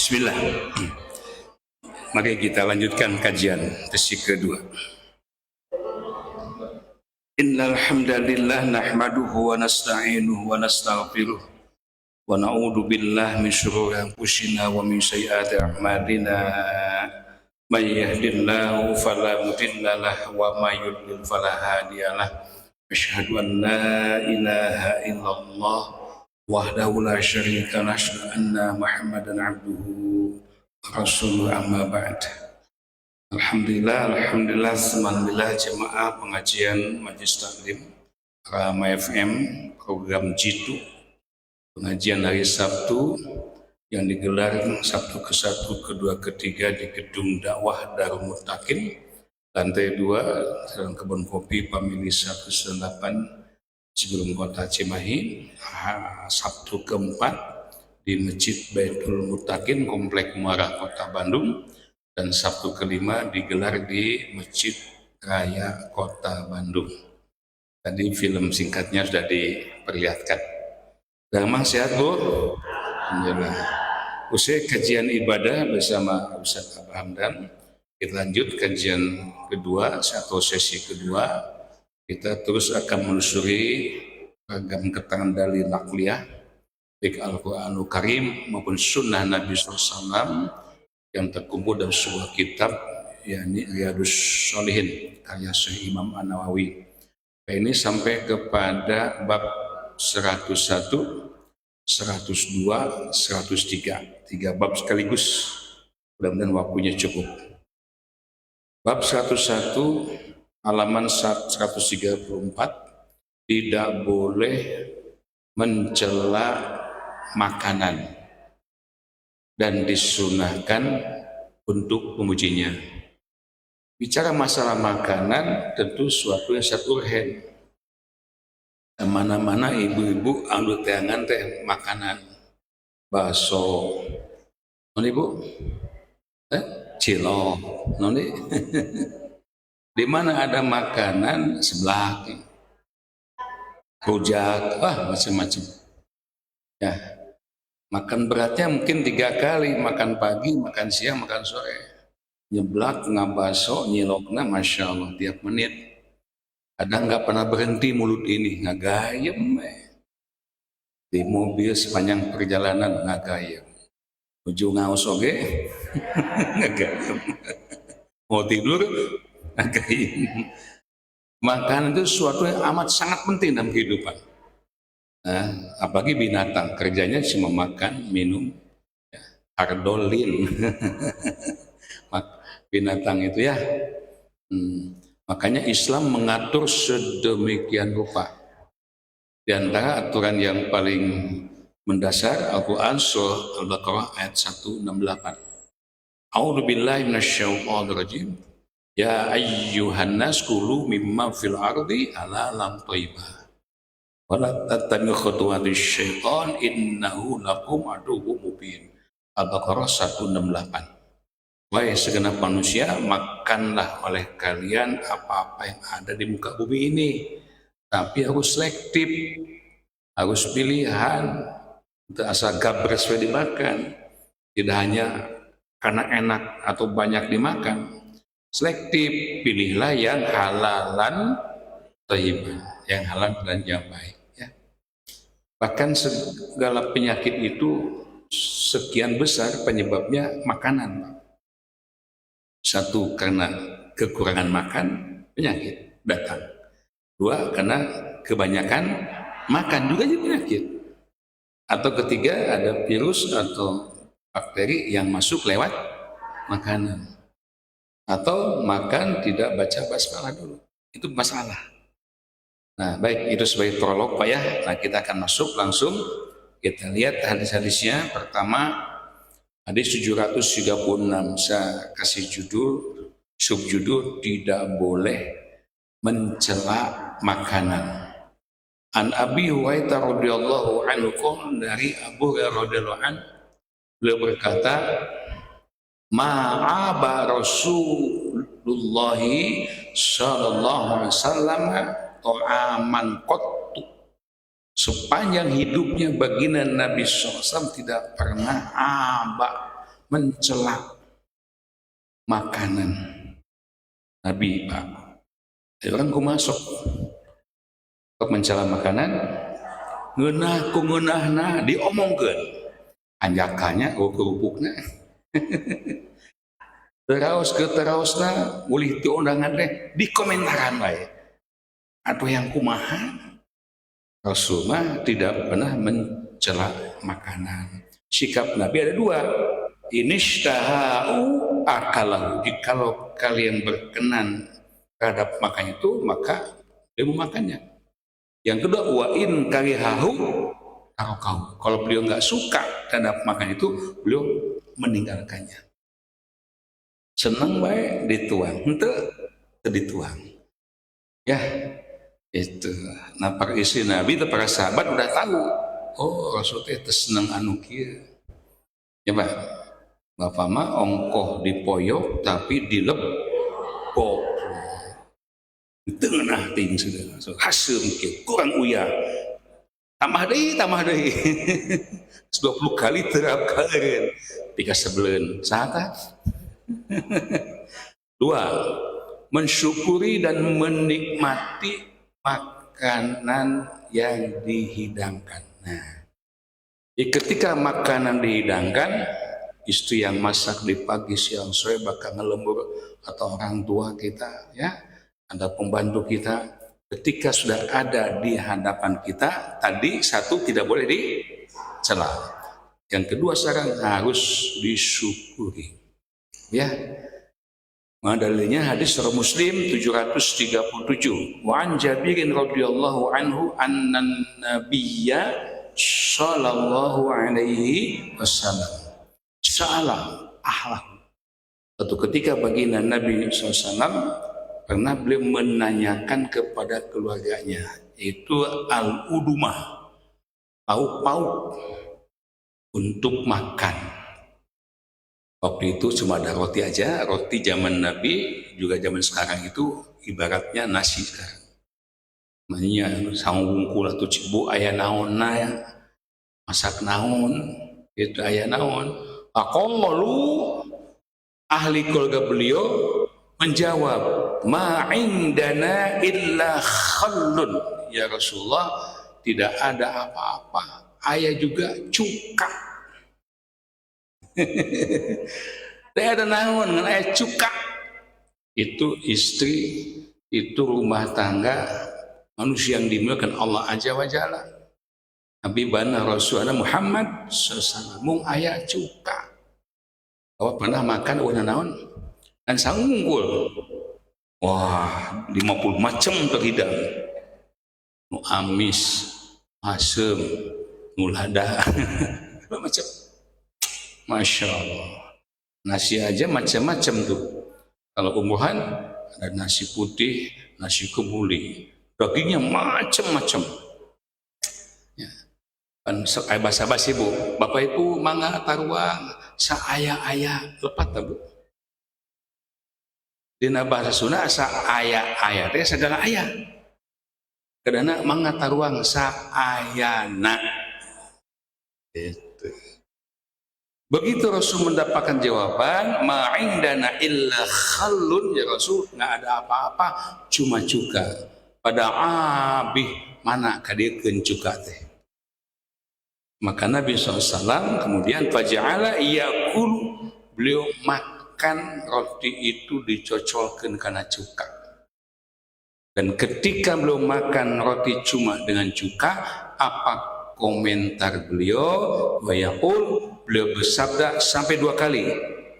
Bismillah. Mari kita lanjutkan kajian sesi kedua. Innal hamdalillah nahmaduhu wa nasta'inuhu wa nastaghfiruh wa na'udzu billahi min shururi anfusina wa min sayyiati a'malina. May yahdihillahu fala mudilla lahu wa may yudlil fala hadiyalah. Asyhadu an la ilaha illallah wahdahu la syarika lah, asyhadu anna Muhammadan abduhu rasuluhu, amma ba'd. Alhamdulillah jemaah pengajian Majelis Taklim Rama FM program Jitu, pengajian hari Sabtu yang digelar Sabtu ke-1, ke-2, ke-3 di Gedung Dakwah Darul Muttaqin lantai 2 Jalan Kebun Kopi Pamili 198 sebelum kota Cimahi. Sabtu ke-4 di Masjid Baitul Muttaqin Komplek Muara Kota Bandung, dan Sabtu ke-5 digelar di Masjid Raya Kota Bandung. Tadi film singkatnya sudah diperlihatkan. Memang sehat, Bu? Alhamdulillah. Usai kajian ibadah bersama Ustaz Abah Hamdan, kita lanjut kajian kedua atau sesi kedua. Kita terus akan menelusuri ragam keterangan dalil nakliyah baik Al-Qur'anul Karim maupun Sunnah Nabi SAW yang terkumpul dalam sebuah kitab, yakni Riyadhus Shalihin karya Syekh Imam An-Nawawi. Ini sampai kepada bab 101, 102, 103, 3 bab sekaligus. Mudah-mudahan waktunya cukup. Bab 101 halaman 134, tidak boleh mencela makanan dan disunahkan untuk memujinya. Bicara masalah makanan tentu suatu yang sangat urgen. Mana-mana ibu-ibu anu teangan teh makanan bakso, non ibu, cilok, non di mana ada makanan sebelah rujak, macam-macam. Ya, makan beratnya mungkin 3 kali, makan pagi, makan siang, makan sore. Nyeblak, ngabaso, nyilokna, masya Allah tiap menit. Kadang nggak pernah berhenti mulut ini, ngagayem. Di mobil sepanjang perjalanan ngagayem. Ujung ngaus oge, ngagayem. Mau tidur, ngagayem. Makanan itu sesuatu yang amat sangat penting dalam kehidupan. Nah, apalagi binatang, kerjanya cuma makan, minum, ya, ardolin. Binatang itu ya. Makanya Islam mengatur sedemikian rupa. Di antara aturan yang paling mendasar Al-Quran surah Al-Baqarah ayat 168. A'udzu billahi minasyaitonir rajim. Ya ayyuhan nas kulu mimma fil ardi halalan thayyibah wa la tattabi'u khutuwatis syaitan innahu lakum aduwwum mubin. Al-Baqarah 168. Wahai segenap manusia, makanlah oleh kalian apa-apa yang ada di muka bumi ini, tapi harus selektif, harus pilihan. Untuk asal gabres dimakan, tidak hanya karena enak atau banyak dimakan. Selektif, pilihlah yang halalan thayyibah, yang halal dan yang baik. Ya. Bahkan segala penyakit itu sekian besar penyebabnya makanan. 1, karena kekurangan makan, penyakit datang. 2, karena kebanyakan makan juga jadi penyakit. Atau 3, ada virus atau bakteri yang masuk lewat makanan. Atau makan tidak baca basmalah dulu, itu masalah. Nah, baik, itu sebagai prolog Pak ya. Nah, kita akan masuk langsung, kita lihat hadis-hadisnya. Pertama, hadis 736, saya kasih subjudul tidak boleh mencela makanan. An Abi Hurairah radhiyallahu anhu, dari Abu Hurairah radhiyallahu anhu, beliau berkata, ma'aba Rasulullah sallallahu alaihi wasallam ta'aman qattu. Sepanjang hidupnya baginda Nabi SAW tidak pernah aba mencela makanan Nabi, Pak. Orang ku masuk untuk mencela makanan, ngeunah ku ngeunahna diomongkeun. Anjakannya kerupukna. Terausna ulih ti undangan teh dikomentaran bae. Atuh yang kumaha? Rasulullah tidak pernah mencela makanan. Sikap Nabi ada dua. Inishtahau akalahu. Kalau kalian berkenan terhadap makan itu, maka dia memakannya. Yang kedua, wa in karihahu tarakahu. Kalau beliau nggak suka terhadap makan itu, beliau meninggalkannya. Senang baik dituang, ente dituang. Ya, itu. Nah, para istri Nabi itu para sahabat udah tahu. Oh, Rasulullah itu senang anu kieu. Ya, Pak. Bapak mah ongkoh dipoyok tapi dilepok. Di tengah ting sudah. So, hasil kieu kurang uyah. Tambah deui. 20 kali terapkeun. Pika sebeleun. Saha? Dua, mensyukuri dan menikmati makanan yang dihidangkan. Nah, ketika makanan dihidangkan, istri yang masak di pagi siang sore bakal ngelembur, atau orang tua kita, ya, ada pembantu kita, ketika sudah ada di hadapan kita, tadi satu tidak boleh dicela. Yang kedua sekarang harus disyukuri. Ya, dalilnya hadis Sahih Muslim 737. Wa an Jabirin radhiyallahu anhu annan nabiyya sallallahu alaihi wasallam sa'ala ahlahu. Suatu ketika baginda Nabi SAW pernah beliau menanyakan kepada keluarganya, itu al-udumah, pauk-pauk untuk makan. Waktu itu cuma ada roti aja, roti zaman Nabi juga zaman sekarang itu ibaratnya nasi sekarang. Makanya sangungkul atau cibu aya naon ya, masak naon, itu aya naon. Aqalu ahli keluarga beliau menjawab, ma indana illa khallun. Ya Rasulullah, tidak ada apa-apa. Aya juga cuka. Tidak ada naon ngan aya cuka. Itu istri, itu rumah tangga manusia yang dimuliakan Allah Azza wa Jalla. Nabi bana Rasulullah Muhammad sallallahu mung aya cuka. Awak pernah makan warna naon? Dan sanggul. Wah, 50 macam terhidang. Nu amis, asem, nu lada. Macam. Masya Allah. Nasi aja macam-macam tuh. Kalau umuhan ada nasi putih, nasi kebuli, dagingnya macam-macam. Ya. Kan basa-basi Bu, Bapak Ibu mangga taruang saaya-aya lepat tak Bu? Dina bahasa Sunda saaya-aya teh segala aya. Kadana mangga taruang saayana. Itu. Begitu Rasul mendapatkan jawaban, ma indana illa khallun, ya Rasul, nggak ada apa-apa, cuma cuka. Pada abih mana kadiekeun cuka teh. Maka Nabi SAW kemudian faja'ala yakulu, beliau makan roti itu dicocolkan karena cuka. Dan ketika beliau makan roti cuma dengan cuka, apa komentar beliau? Wa yaqul, beliau bersabda sampai 2 kali,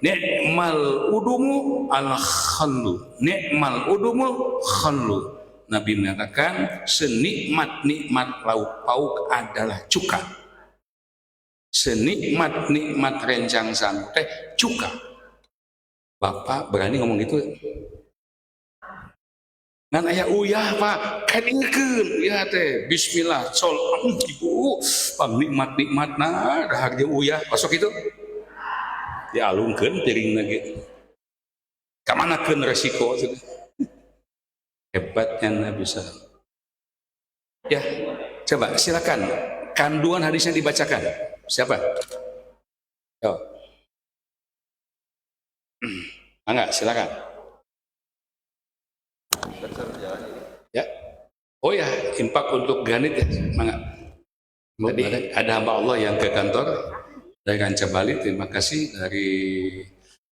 ni'mal udumu al-khallu, ni'mal udumu khallu. Nabi mengatakan senikmat-nikmat lauk pauk adalah cuka, senikmat-nikmat rencang sangu teh cuka. Bapak berani ngomong gitu? Ngan aya uyah Pak, kadingkeun ya teh bismillah sol ibu pangnikmat-nikmatna dahar ge uyah masuk itu dialungkeun piringna ge kamanakeun resiko hebatnya Nabi SAW. Ya, coba silakan kandungan hadisnya dibacakan. Siapa? Yo. Enggak, silakan. Ya. Oh ya, infak untuk ganit ya, mangga. Tadi ada hamba Allah yang ke kantor dari Ranca Bali, terima kasih. Dari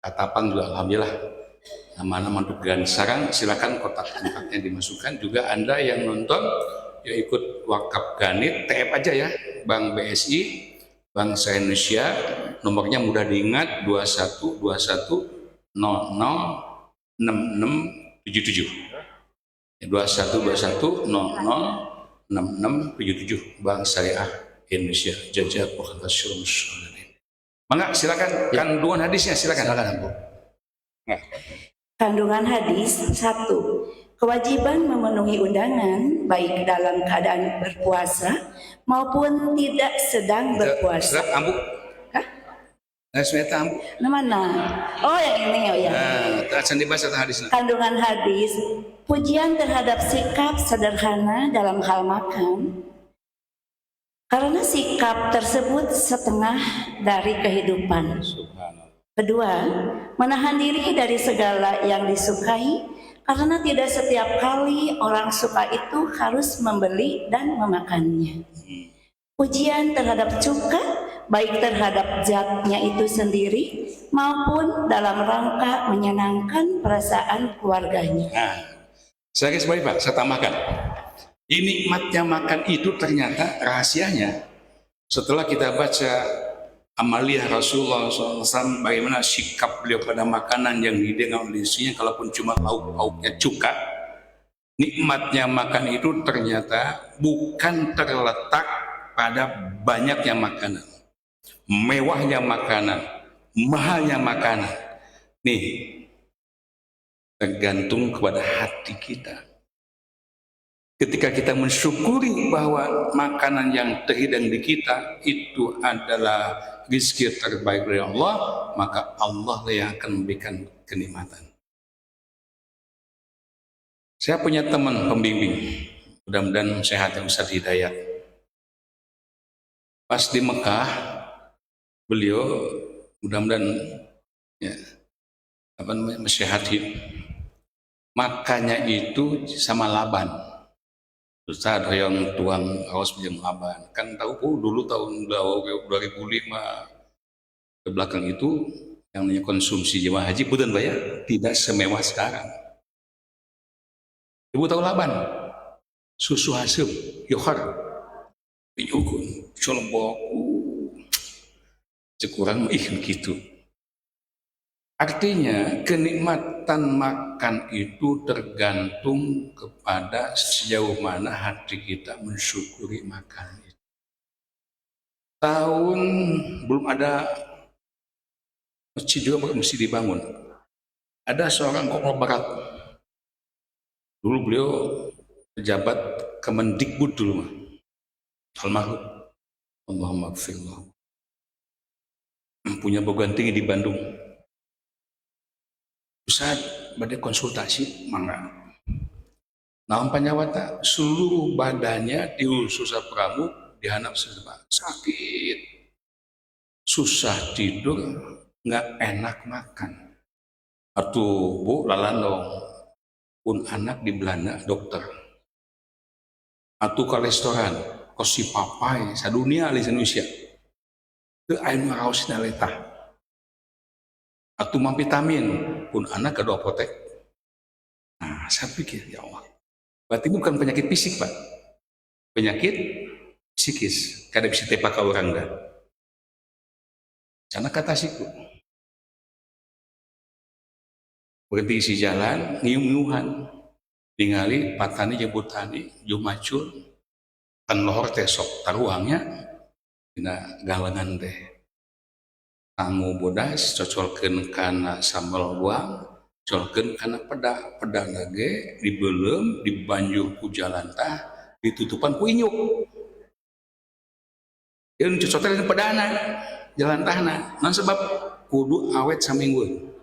Katapang juga alhamdulillah. Nama-nama untuk ganit. Sekarang silakan kotak infaknya dimasukkan. Juga Anda yang nonton yang ikut wakaf ganit, TF aja ya, Bank BSI, Bank Indonesia, nomornya mudah diingat 2121006677. 2121006677 Bank Syariah Indonesia. Jazakallahu khairan. Mangga silakan kandungan hadisnya silakan. Silakan, Bu. Nah. Kandungan hadis 1. Kewajiban memenuhi undangan baik dalam keadaan berpuasa maupun tidak sedang berpuasa. Surat Ambu. Hah? Surat Ambu. Mana? Oh yang ini oh ya. Akan dibahas hadisnya. Kandungan hadis, pujian terhadap sikap sederhana dalam hal makan. Karena sikap tersebut setengah dari kehidupan. Kedua, menahan diri dari segala yang disukai, karena tidak setiap kali orang suka itu harus membeli dan memakannya. Pujian terhadap cuka, baik terhadap zatnya itu sendiri, maupun dalam rangka menyenangkan perasaan keluarganya. Nah, saya garis bawahi Pak, saya tambahkan. Nikmatnya makan itu ternyata rahasianya. Setelah kita baca amaliyah Rasulullah SAW, bagaimana sikap beliau pada makanan yang didengar oleh isinya, kalaupun cuma lauk-lauknya cuka, nikmatnya makan itu ternyata bukan terletak pada banyaknya makanan, mewahnya makanan, mahalnya makanan. Nih, tergantung kepada hati kita. Ketika kita mensyukuri bahwa makanan yang terhidang di kita itu adalah rezeki terbaik dari Allah, maka Allah yang akan memberikan kenikmatan. Saya punya teman pembimbing, mudah-mudahan sehat yang Ustaz Hidayat. Pas di Mekah, beliau mudah-mudahan ya, masih hati. Makannya itu sama laban. Ustaz yang tuang kaos pinjam laban. Kan tahu dulu tahun 2005 ke belakang itu yang namanya konsumsi jemaah haji bukan bayar, tidak semewah sekarang. Ibu tahu laban? Susu hasil, yohar, penyukun, colobok, sekurang gitu. Artinya kenikmatan makan itu tergantung kepada sejauh mana hati kita mensyukuri makan itu. Tahun belum ada masjid juga mesti dibangun. Ada seorang konglomerat. Dulu beliau pejabat Kemendikbud dulu, almarhum. Allahumma gfirlah. Punya bagian tinggi di Bandung. Ustaz, badai konsultasi, mangga. Nah, panyawata seluruh badannya disusah pramuk, dihanap serba sakit, susah tidur, nggak enak makan. Atuh bu lalandong, pun anak di Belanda dokter. Atuh ke restoran, kosi papai, sadunia di Indonesia. Ke air maraus naletah. Atau vitamin pun anak ke apotek. Nah, saya pikir ya Allah, berarti bukan penyakit fisik Pak, penyakit psikis. Kada bisa tepak orang dah. Karena kata siku, berhenti isi jalan, ngium-ngiuhan, ningali patani jemput tani, jumacul, kan lohor tesok taruangnya, dina galengan teh. Tanggu bodas cocolkeun kana sambal buang, cocolkeun kana peda lagi dibelem dibanjur ku jalantah ditutupan ku inyuk. Yeun cocolkeun pedana jalantahna. Nah sebab kudu awet saminggueun.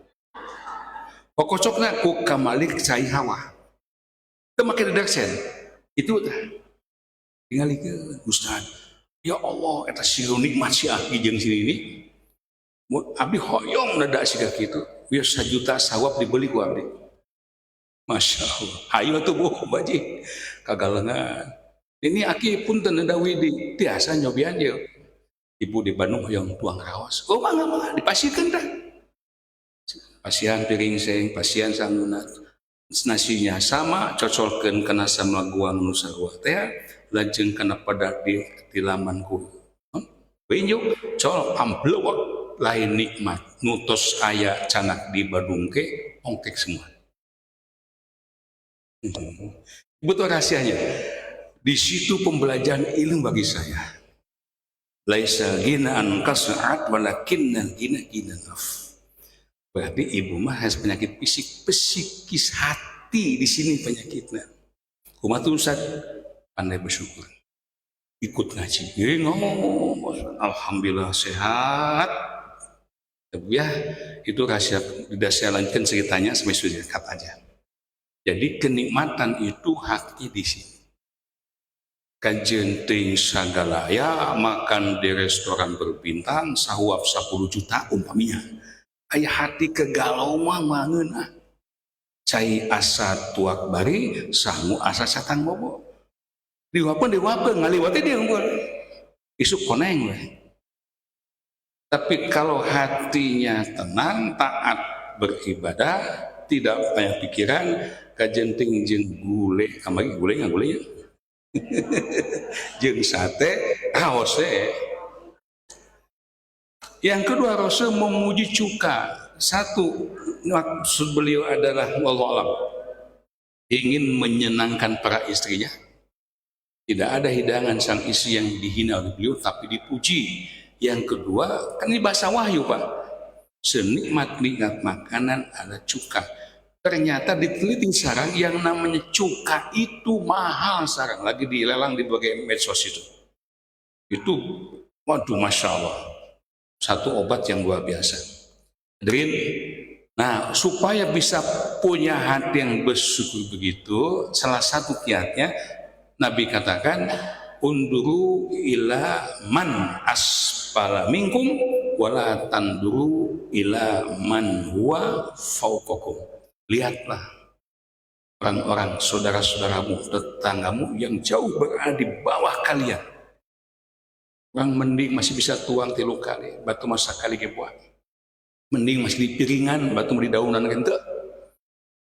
Pokokna ku kamalik cai hawa. Teu make deterjen. Itu tah. Tingalikeun Ustaz. Ya Allah eta sieu nikmat si aki jeung sini ini. Abdi hoyong nada siga kitu. Biar 1 juta sawab dibeli ku abdi. Masya Allah. Hayu tuh bu, baji. Kagalengan. Ini aki pun teneda widi. Tiasa nyobian ya. Ibu di Bandung yang tuang rawas. Oh mangga dipasirkan dah. Pasian piring seng, pasian sangunat. Nasinya sama, cocolkeun kana samaguang nu sarua teh, lajeng kana pada di lamanku. Benjuk col amblewak lain nikmat. Nutos aya canak di Bandung ke ongkek semua. Betul rahasianya. Di situ pembelajaran ilmu bagi saya. Laisa ginaan kas'at walakinna gina naf. Berarti ibu mah harus penyakit fisik, psikis hati di sini penyakitnya. Kumaha Ustaz? Pandai bersyukur. Ikut ngaji. Jadi ngomong, alhamdulillah sehat. Tapi ya itu rahasia. Tidak saya lanjutkan ceritanya sampai sudah cut aja. Jadi kenikmatan itu hati di sini. Kajenting sagala ya makan di restoran berbintang sahuap 10 juta umpamanya. Aya hati kegalau mah mangeuna. Cai asa tuak bari sangu asa satang bobo. Diwapun ngaliwati dia unggul. Isuk koneng we. Tapi kalau hatinya tenang, taat, beribadah, tidak banyak pikiran, kajenting jeung gule, kamari gule nggak gule ya? Jeung sate, raose. Yang kedua, Rasul memuji cuka. Satu, maksud beliau adalah wallahualam, ingin menyenangkan para istrinya. Tidak ada hidangan sang istri yang dihina oleh beliau, tapi dipuji. Yang kedua, kan ini bahasa wahyu Pak. Senikmat-nikmat makanan ada cuka. Ternyata diteliti sekarang yang namanya cuka itu mahal sekarang. Lagi dilelang di berbagai medsos itu. Itu, waduh Masya Allah. Satu obat yang luar biasa. Hadirin, nah supaya bisa punya hati yang bersyukur begitu, salah satu kiatnya Nabi katakan, unduru ila man asfala minkum wala tanduru ila man huwa fauqakum. Lihatlah orang-orang saudara-saudaramu, tetanggamu yang jauh berada di bawah kalian. Orang mending masih bisa tuang 3 kali, batu masa kali kebuat. Mending masih di piringan, batu di daunan gitu.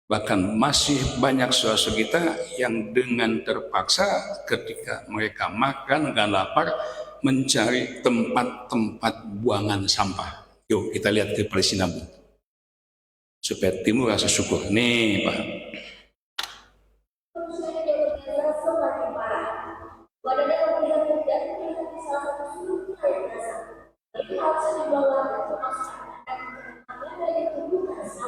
Bahkan masih banyak saudara kita yang dengan terpaksa ketika mereka makan dan lapar mencari tempat-tempat buangan sampah. Yuk kita lihat ke Palestina Bu. Supaya timbul rasa syukur. Nih Pak.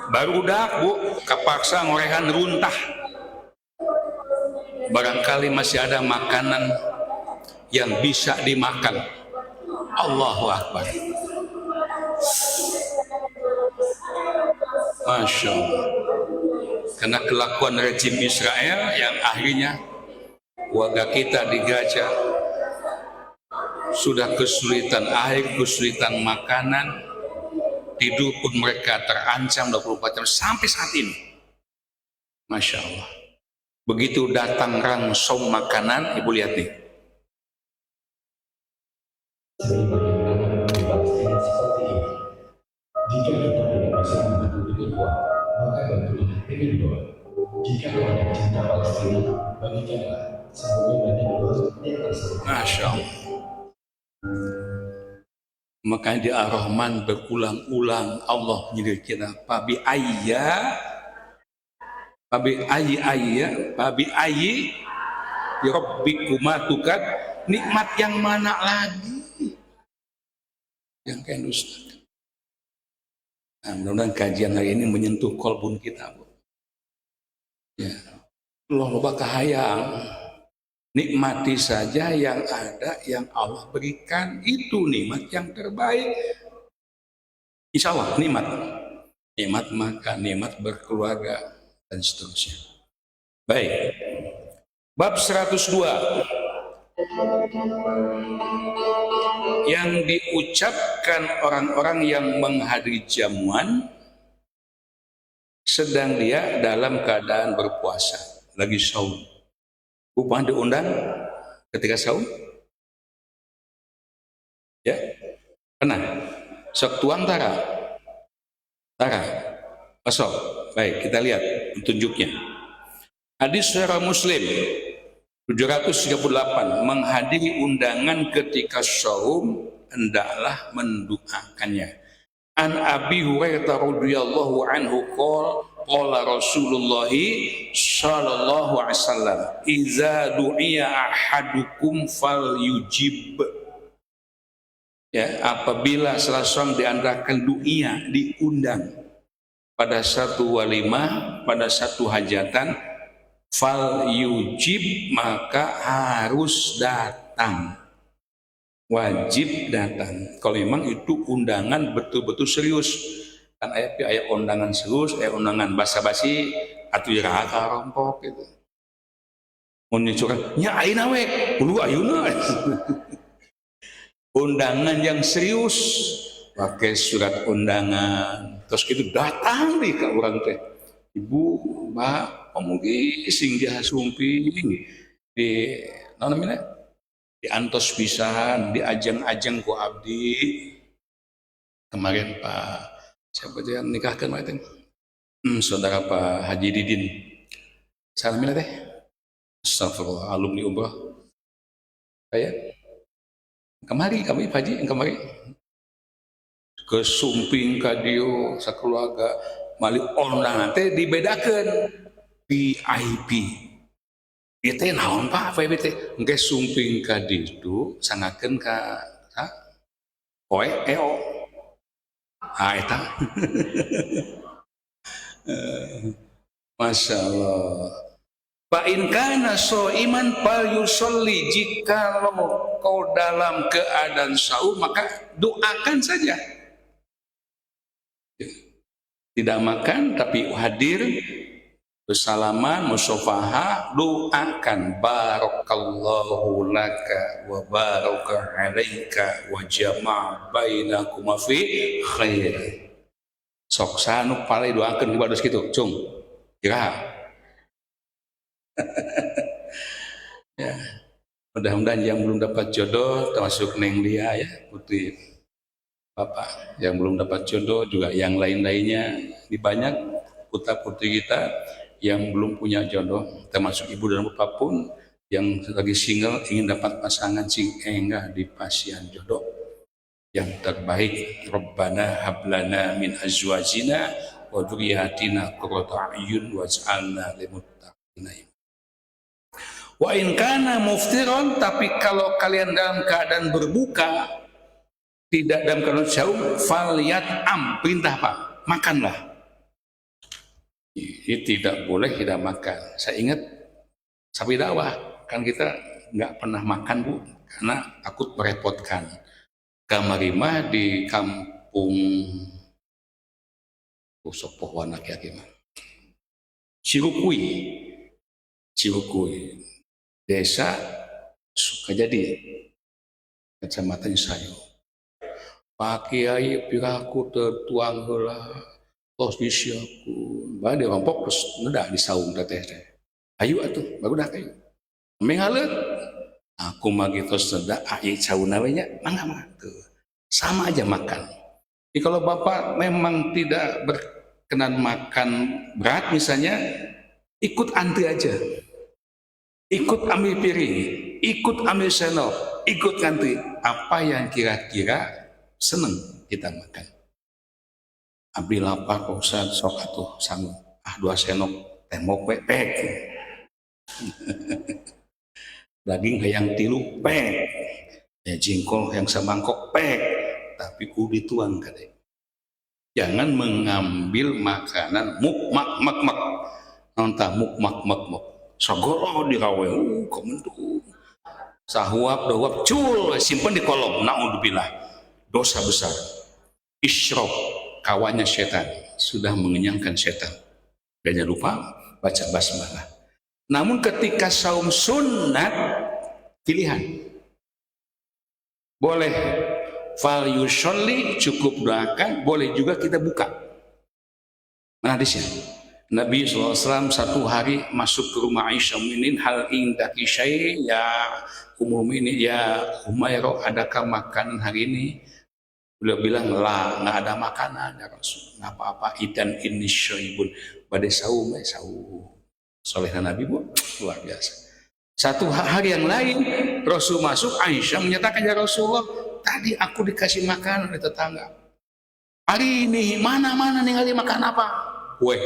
Baru dak Bu, kapaksa ngorehan runtah. Barangkali masih ada makanan yang bisa dimakan. Allahu Akbar. Masya Allah. Karena kelakuan rejim Israel yang akhirnya warga kita di Gaza sudah kesulitan air, kesulitan makanan, tidur pun mereka terancam 24 jam sampai saat ini. Masya Allah. Begitu datang rangsum makanan, Ibu lihat nih. Jika kita tidak bisa membantu dengan uang, maka bantulah dengan doa. Jika ada cinta Palestina, bagikanlah semoga banyak doa yang tersebut. Masya Allah. Makanya di Ar-Rahman berulang-ulang Allah menyindir kita. Pabi ayyi ya rabbikuma tukat, nikmat yang mana lagi yang kayak Ustaz. Nah, mudah-mudahan kajian hari ini menyentuh kolbun kita Bu. Ya, loba kahayang, nikmati saja yang ada yang Allah berikan, itu nikmat yang terbaik. Insya Allah nikmat makan, nikmat berkeluarga dan seterusnya. Baik, bab 102. yang diucapkan orang-orang yang menghadiri jamuan sedang dia dalam keadaan berpuasa, lagi saum. Bukan diundang ketika saum? Ya, pernah. Sok tuang tara. Masuk. Baik, kita lihat petunjuknya. Hadis riwayat Muslim 738, menghadiri undangan ketika saum hendaklah mendoakannya. An Abi Hurairah radhiyallahu anhu qala Rasulullah sallallahu alaihi wasallam, "Idza du'iya ahadukum falyujib." Ya, apabila salah seorang diantarkan du'ia, diundang pada satu walimah, pada satu hajatan, fal yujib, maka harus datang, wajib datang. Kalau memang itu undangan betul-betul serius, kan ayat undangan serius, undangan basa-basi atau raka rompok gitu. Muncul nya ayeuna we, ulu ayeuna. Undangan yang serius, pakai surat undangan, terus itu datang nih ke orang teh, ibu, mbak, pemugi sing dia sumping di namanya di antos pisan, di ajang-ajang ku abdi kemarin Pak siapa dia yang nikahkan kemarin saudara Pak Haji Didin salamina teh astagfirullah alumni umrah saya kemari kami Pak Haji kemari kesumping kadio sakeluarga mali undangan teh dibedakan VIP itu naon Pak VIP teh engke sumping ka ditu sangakeun ka oe eo eta Masya Allah. Fa in kana shaiman fal yusolli, jika kau dalam keadaan saum maka doakan saja. Tidak makan tapi hadir, bersalaman, musafaha, doakan barakallahu laka wa baraka alaika wa jama'a bainakuma fi khair. Sok sanu palai doakan ibadah kitu, cung. Kira. Ya. Mudah-mudahan yang belum dapat jodoh termasuk Neng Lia ya, putri Bapak yang belum dapat jodoh juga yang lain-lainnya di banyak putra-putri kita yang belum punya jodoh termasuk ibu dan bapak pun yang lagi single ingin dapat pasangan sing enggak di pasian jodoh yang terbaik. Rabbana hablana min azwajina wa dzurriyyatina qurrata a'yun waj'alna lil muttaqina. Wa in kana muftiron, tapi kalau kalian dalam keadaan berbuka, tidak dalam keadaan saum, falyat'am, perintah Pak, makanlah. Ini tidak boleh tidak makan. Saya ingat sapi dakwah, kan kita nggak pernah makan Bu, karena takut merepotkan. Kamarima di kampung Sopoh Wanak ya gimana? Cirukui. Desa Sukajadi, kecamatan Sayo. Pak Kiai piraku tertuang heula, tos disiaku. Bade rampok terus ngedak di saung teteh. Ayo atuh, baru dah kayu. Menghalet. Aku magi tos ngedak ai sauna we nya, mangga tuh. Sama aja makan. Jadi kalau Bapak memang tidak berkenan makan berat misalnya, ikut antri aja. Ikut ambil piring, ikut ambil sendok, ikut ngantri. Apa yang kira-kira seneng kita makan. Abdi lapar Pak Ustaz, sok atuh sanggup. 2 sendok tembok pek. Daging hayang 3 pek. Ya jengkol yang semangkok pek. Tapi kudu dituang kadek. Jangan mengambil makanan muk-mak-mak-mak. Nonton muk-mak-mak-mak. Sagoro dirawe, komentu. Sahuap, dawap, cul, simpan di kolom. Na'udzubillah, dosa besar. Isyrok, kawannya setan, sudah mengenyangkan setan. Jangan lupa baca basmalah. Namun ketika saum sunat, pilihan. Boleh fal yusolli, cukup doakan, boleh juga kita buka. Mana hadisnya? Nabi SAW satu hari masuk ke rumah Aisyah Minin, hal indaki syai ya ini ya Umairah, adakah makanan hari ini? Beliau bilang lah, nggak ada makanan ya Rasul, nggak apa-apa. Idan ini syaibun badai saum, solehna Nabi bu luar biasa. Satu hari yang lain Rasul masuk, Aisyah menyatakan, ya Rasulullah, tadi aku dikasih makanan dari tetangga, hari ini mana ningali makan apa? Kue.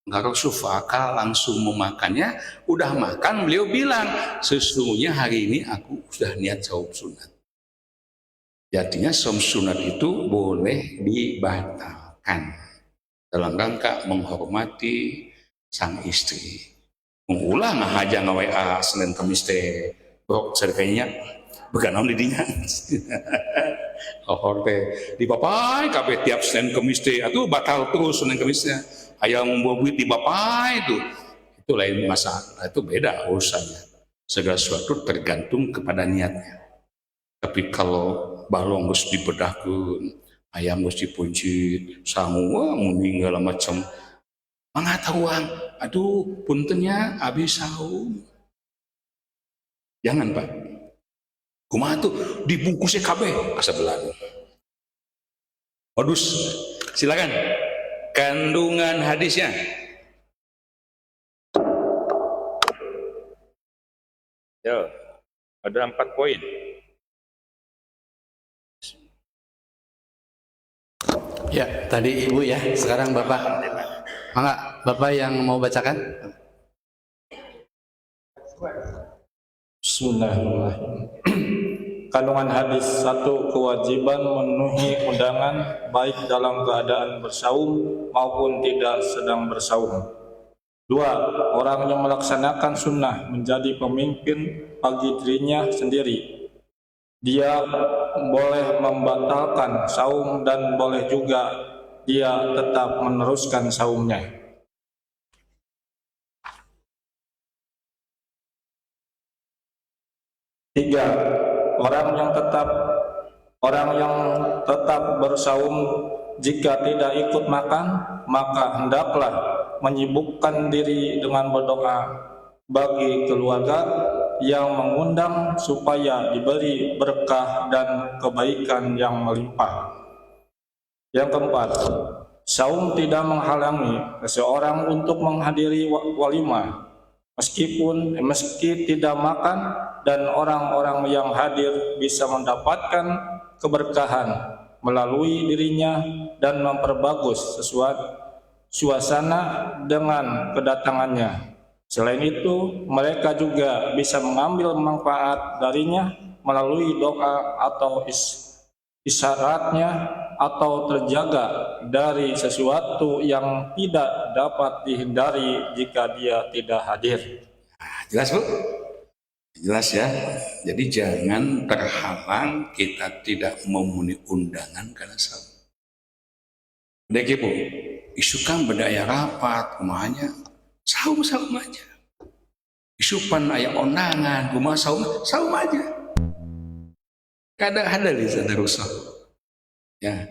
Enggak, Rasul fakal langsung memakannya. Udah makan, beliau bilang, sesungguhnya hari ini aku sudah niat saum sunat. Jadinya saum sunat itu boleh dibatalkan dalam rangka menghormati sang istri. Mengulang aja nge-WA Senin Kamis teh, bro, sedekahnya beganon didinya. Oh teh di bapai kabeh tiap Senin Kamis teh atuh batal terus Senin Kamisnya. Ayam membuat di bapak itu lain masalah, itu beda urusannya. Segala sesuatu tergantung kepada niatnya. Tapi kalau balong harus dibedahkan, ayam harus dipuncit, semua meninggal macam mengatahuan, aduh puntennya habis saum. Jangan Pak, kumaha tuh dibungkusnya kabeh asa belan. Modus, silakan. Kandungan hadisnya. Ya, ada 4 poin. Ya, tadi Ibu ya, sekarang Bapak. Mangga, Bapak yang mau bacakan? Bismillahirrahmanirrahim. Kandungan hadis: 1. Kewajiban memenuhi undangan baik dalam keadaan bersaum maupun tidak sedang bersaum. 2. Orang yang melaksanakan sunnah menjadi pemimpin bagi dirinya sendiri. Dia boleh membatalkan saum dan boleh juga dia tetap meneruskan saumnya. 3. Orang yang tetap bersaum jika tidak ikut makan, maka hendaklah menyibukkan diri dengan berdoa bagi keluarga yang mengundang supaya diberi berkah dan kebaikan yang melimpah. Yang keempat, saum tidak menghalangi seseorang untuk menghadiri walimah meski tidak makan, dan orang-orang yang hadir bisa mendapatkan keberkahan melalui dirinya dan memperbagus suasana dengan kedatangannya. Selain itu, mereka juga bisa mengambil manfaat darinya melalui doa atau isyaratnya, atau terjaga dari sesuatu yang tidak dapat dihindari jika dia tidak hadir. Jelas Bu? Jelas ya. Jadi jangan terhalang kita tidak memenuhi undangan karena saum. Dek Bu, isukan berdaya rapat, kumanya saum aja. Isupan aya undangan, kumaha saum aja. Kadang ada di sana rusak. Ya,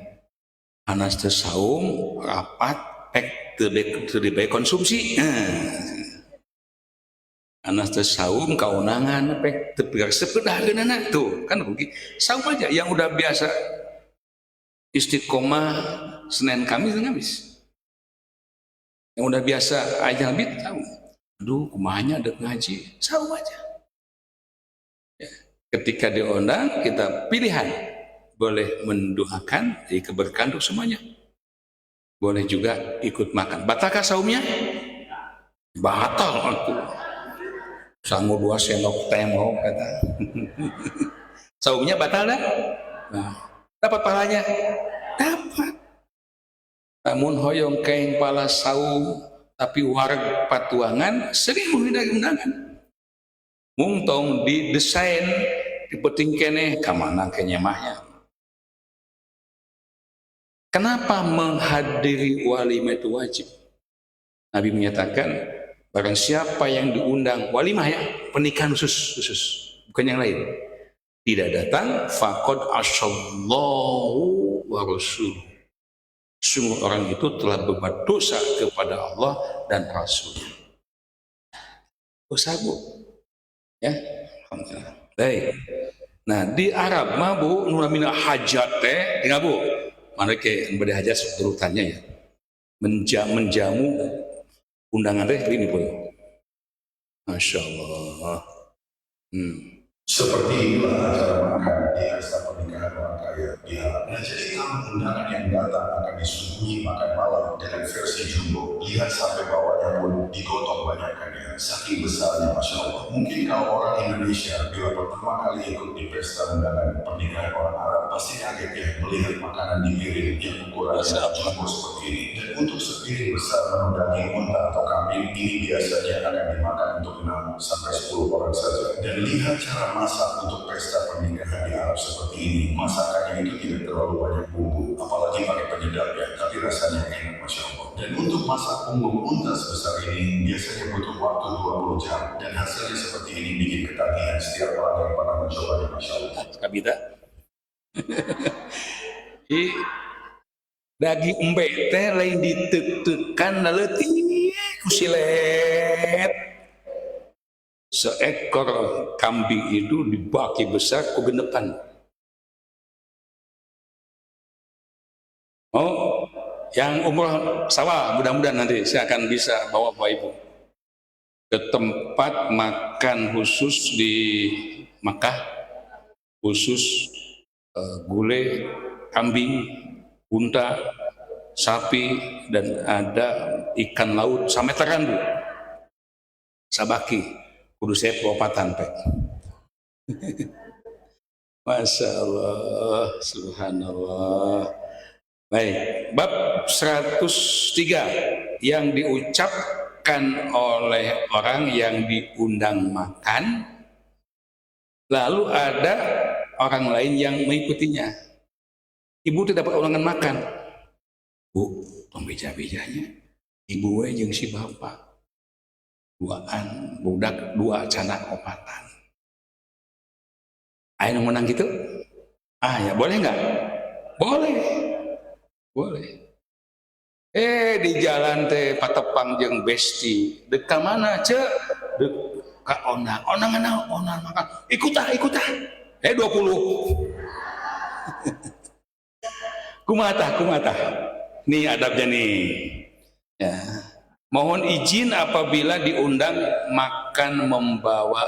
anas teu saum rapat pek teu dibae konsumsi. Anas teu saum kaunangan pek teu sepedaheunana tuh kan rugi. Saum aja yang udah biasa istiqomah Senin Kamis. Yang udah biasa aja lebih saum. Aduh, kumanya ada ngaji, saum aja. Ya, ketika diundang kita pilihan. Boleh mendoakan di keberkahan untuk semuanya. Boleh juga ikut makan. Batalkah saumnya? Batal aku. Sangu 2 sendok teh mau kata. Saumnya batal dah? Nah, dapat pahalanya? Dapat. Namun hoyong kain pala saum tapi wareg patuangan sering menghindari undangan. Mungtong didesain dipeting keneh kamana kenya mahnya. Kenapa menghadiri walimah itu wajib? Nabi menyatakan, barang siapa yang diundang walimah ya, pernikahan khusus. bukan yang lain. Tidak datang, faqad asyallahu wa rasul. Sungguh orang itu telah berbuat dosa kepada Allah dan Rasul. Dosa, Bu. Ya, alhamdulillah. Baik. Nah, di Arab mah Bu, nu namina hajat teh, ingat Bu. Mana ke bade hajat sebutannya ya. Menjamu undangan teh ini Bu. Masya Allah. Seperti inilah acara makan di pesta pernikahan orang kaya di Arab. Nah, jadi tamu undangan yang datang akan disuguhi makan malam dengan versi jumbo. Lihat sampai bawahnya pun digotong banyakkannya, saking besarnya, Masya Allah. Mungkin kalau orang Indonesia bila pertama kali ikut di pesta undangan pernikahan orang Arab, pasti kaget ya melihat makanan di piring yang ukurannya jumbo seperti ini. Dan untuk sepiring besar menu daging unta atau kambing ini biasanya akan dimakan untuk 6 sampai 10 orang saja. Dan lihat cara masak untuk pesta pernikahan di Arab seperti ini. Masakannya itu tidak terlalu banyak bumbu, apalagi pakai penyedap ya, tapi rasanya enak, Masya Allah. Dan untuk masak punggung unta sebesar ini biasanya butuh waktu 20 jam, dan hasilnya seperti ini bikin ketagihan setiap orang yang pernah mencobanya, Masya Allah. Kabita. Daging embe teh lain ditekan leutik ku silet. Seekor kambing itu dibagi besar ke genepan. Oh, yang umroh sawah mudah-mudahan nanti saya akan bisa bawa Bapak Ibu ke tempat makan khusus di Makkah, khusus gulai kambing, unta, sapi, dan ada ikan laut sampai terandu, sabaki. Kudu saya pelopatan Pak. Masya Allah, subhanallah. Baik, bab 103 yang diucapkan oleh orang yang diundang makan, lalu ada orang lain yang mengikutinya. Ibu tidak dapat undangan makan. Bu, tong beja-bejanya. Ibu we jeung si bapak. Duaan budak dua canak opatan. Ayo menang gitu? Ya boleh nggak? Boleh, boleh. Di jalan teh patepang jeung besti. Dek ka mana cek? Dek ka onang. Onang makan. Ikutah. 20. Kumata. Nih adabnya nih. Ya. Mohon izin apabila diundang makan membawa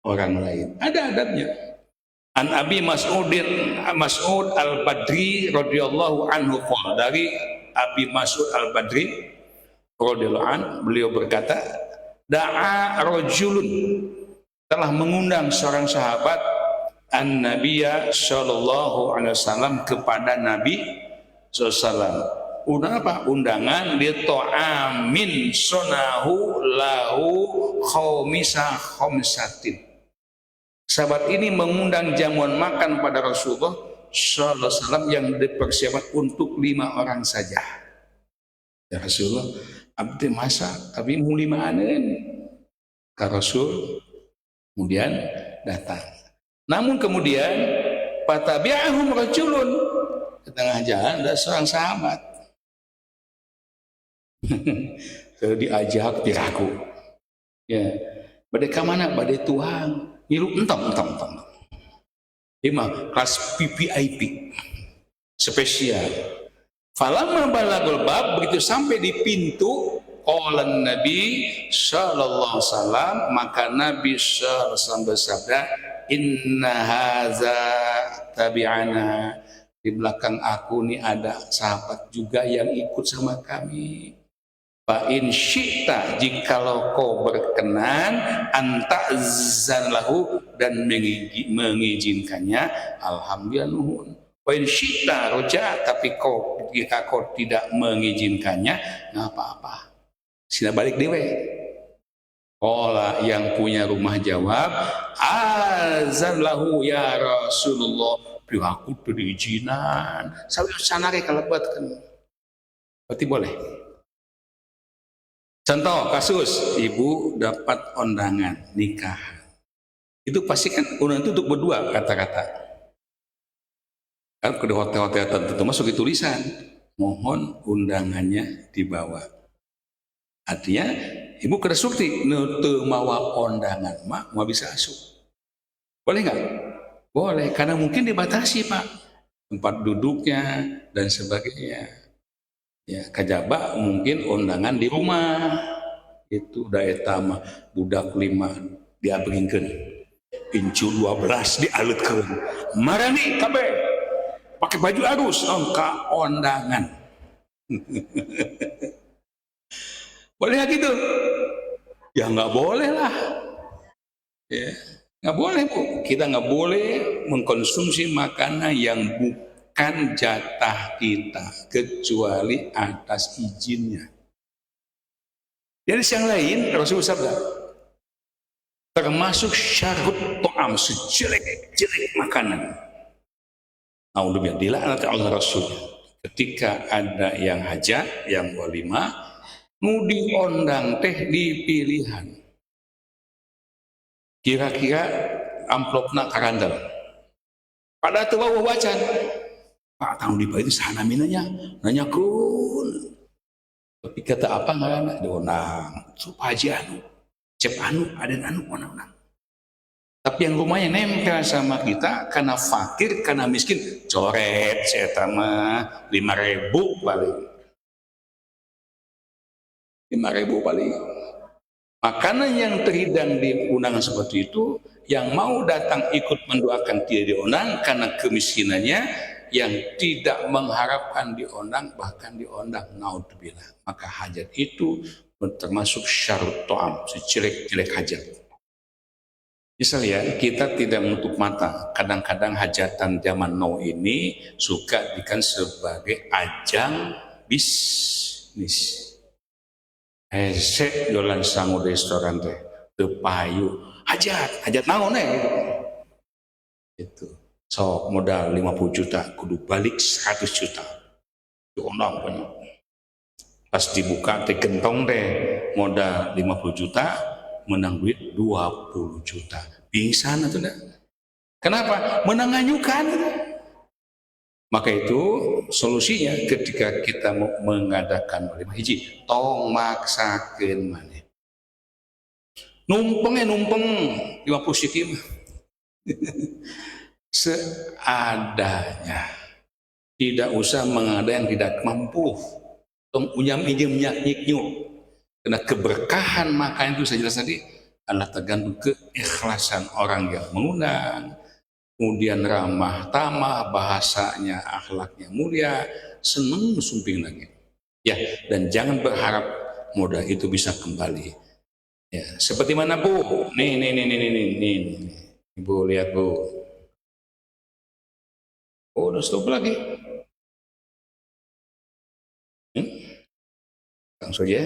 orang lain. Ada adabnya. An Abi Mas'ud Al-Badri radhiyallahu anhu, dari Abi Mas'ud Al-Badri radhiyallahu anhu, beliau berkata, da'a rajulun, telah mengundang seorang sahabat an-Nabiyya sallallahu alaihi wasallam kepada Nabi sallallahu alaihi wasallam. Undang apa? Undangan di to'amin sonahu lahu khomsatin. Sahabat ini mengundang jamuan makan pada Rasulullah sallallahu alaihi wasallam yang dipersiapkan untuk 5 orang saja. Ya Rasulullah, abdi masak tapi mau 5-aneun. Ka Rasul kemudian datang. Namun kemudian fatabi'ahum rajulun, di tengah jalan ada seorang sahabat. Diajak diragu. Ya, bade ka mana? Bade Tuhan. Ngilu entong. Ima kelas VVIP spesial. Falamma balagul bab, begitu sampai di pintu, qala Nabi sallallahu alaihi wasallam, maka Nabi sallallahu alaihi wasallam bersabda, inna haza tabi'ana, di belakang aku nih ada sahabat juga yang ikut sama kami. Fa in syi'ta, jikalau kau berkenan, anta'zan lahu, dan mengizinkannya, alhamdulillah nuhun. Fa in syi'ta roja, tapi jika kau tidak mengizinkannya, nggak apa-apa. Sila balik dewe. Qala, yang punya rumah jawab, azan lahu ya Rasulullah, aku perizinan. Sawi sanare kalebatkeun. Berarti boleh. Contoh kasus, ibu dapat undangan nikah Itu pasti kan undangan itu untuk berdua kata-kata. Kan ke hotel-hotel tertentu masuk di tulisan, mohon undangannya dibawa. Artinya ibu kada sukti teu mawa undangan mak mau bisa asup. Boleh nggak? Boleh, karena mungkin dibatasi Pak, tempat duduknya dan sebagainya. Ya, kajaba mungkin undangan di rumah itu da eta mah budak 5 diabringkeun. Incu 12 dialutkeun. Marani kabeh pakai baju arus ka undangan. Boleh nggak gitu? Ya nggak boleh lah. Ya, nggak boleh Bu. Kita nggak boleh mengkonsumsi makanan yang bukan jatah kita kecuali atas izinnya. Dari yang lain Rasulullah sabda, termasuk syarhut to'am, sejelek-jelek makanan. Naudzubillah, dilaknat Allah Rasul. Ketika ada yang hajat, yang walimah, nu diundang teh dipilihan. Kira-kira amplopna karandel. Pada teu wawah wacan. Pak tahu di itu sana minanya, nanya kun. Tapi kata apa ngaranna diundang, supaya anu, cep anu, aden anu, onang-onang. Tapi yang rumahnya nempel sama kita karena fakir, karena miskin, coret saya mah 5.000 paling. 5.000 paling. Makanan yang terhidang di undangan seperti itu, yang mau datang ikut mendoakan dia diundang karena kemiskinannya, yang tidak mengharapkan diundang bahkan diundang, naudzubillah. Maka hajat itu termasuk syarat to'am, sejelek-jelek hajat. Misalnya kita tidak menutup mata, kadang-kadang hajatan zaman now ini suka dijadikan sebagai ajang bisnis. Hesek jualan sangu restoran teh tepayu hajat naon gitu. Itu sok modal 50 juta kudu balik 100 juta diundang banyak. Pas dibuka teh gentong teh modal 50 juta menang duit 20 juta. Pingsan atau enggak? Kenapa? Menanganyukan. Maka itu solusinya ketika kita mau mengadakan walimah hiji, tong maksakeun maneh. Numpeng 50 sikim. Seadanya. Tidak usah mengada yang tidak mampu. Tong unyam ijem nyik-nyik. Karena keberkahan makan itu saya jelas tadi adalah tergantung keikhlasan orang yang mengundang, kemudian ramah tamah, bahasanya, akhlaknya mulia, seneng sumping lagi. Ya, dan jangan berharap modal itu bisa kembali. Ya, seperti mana Bu? Nih. Ibu lihat Bu. Oh, udah stop lagi. Langsung ya.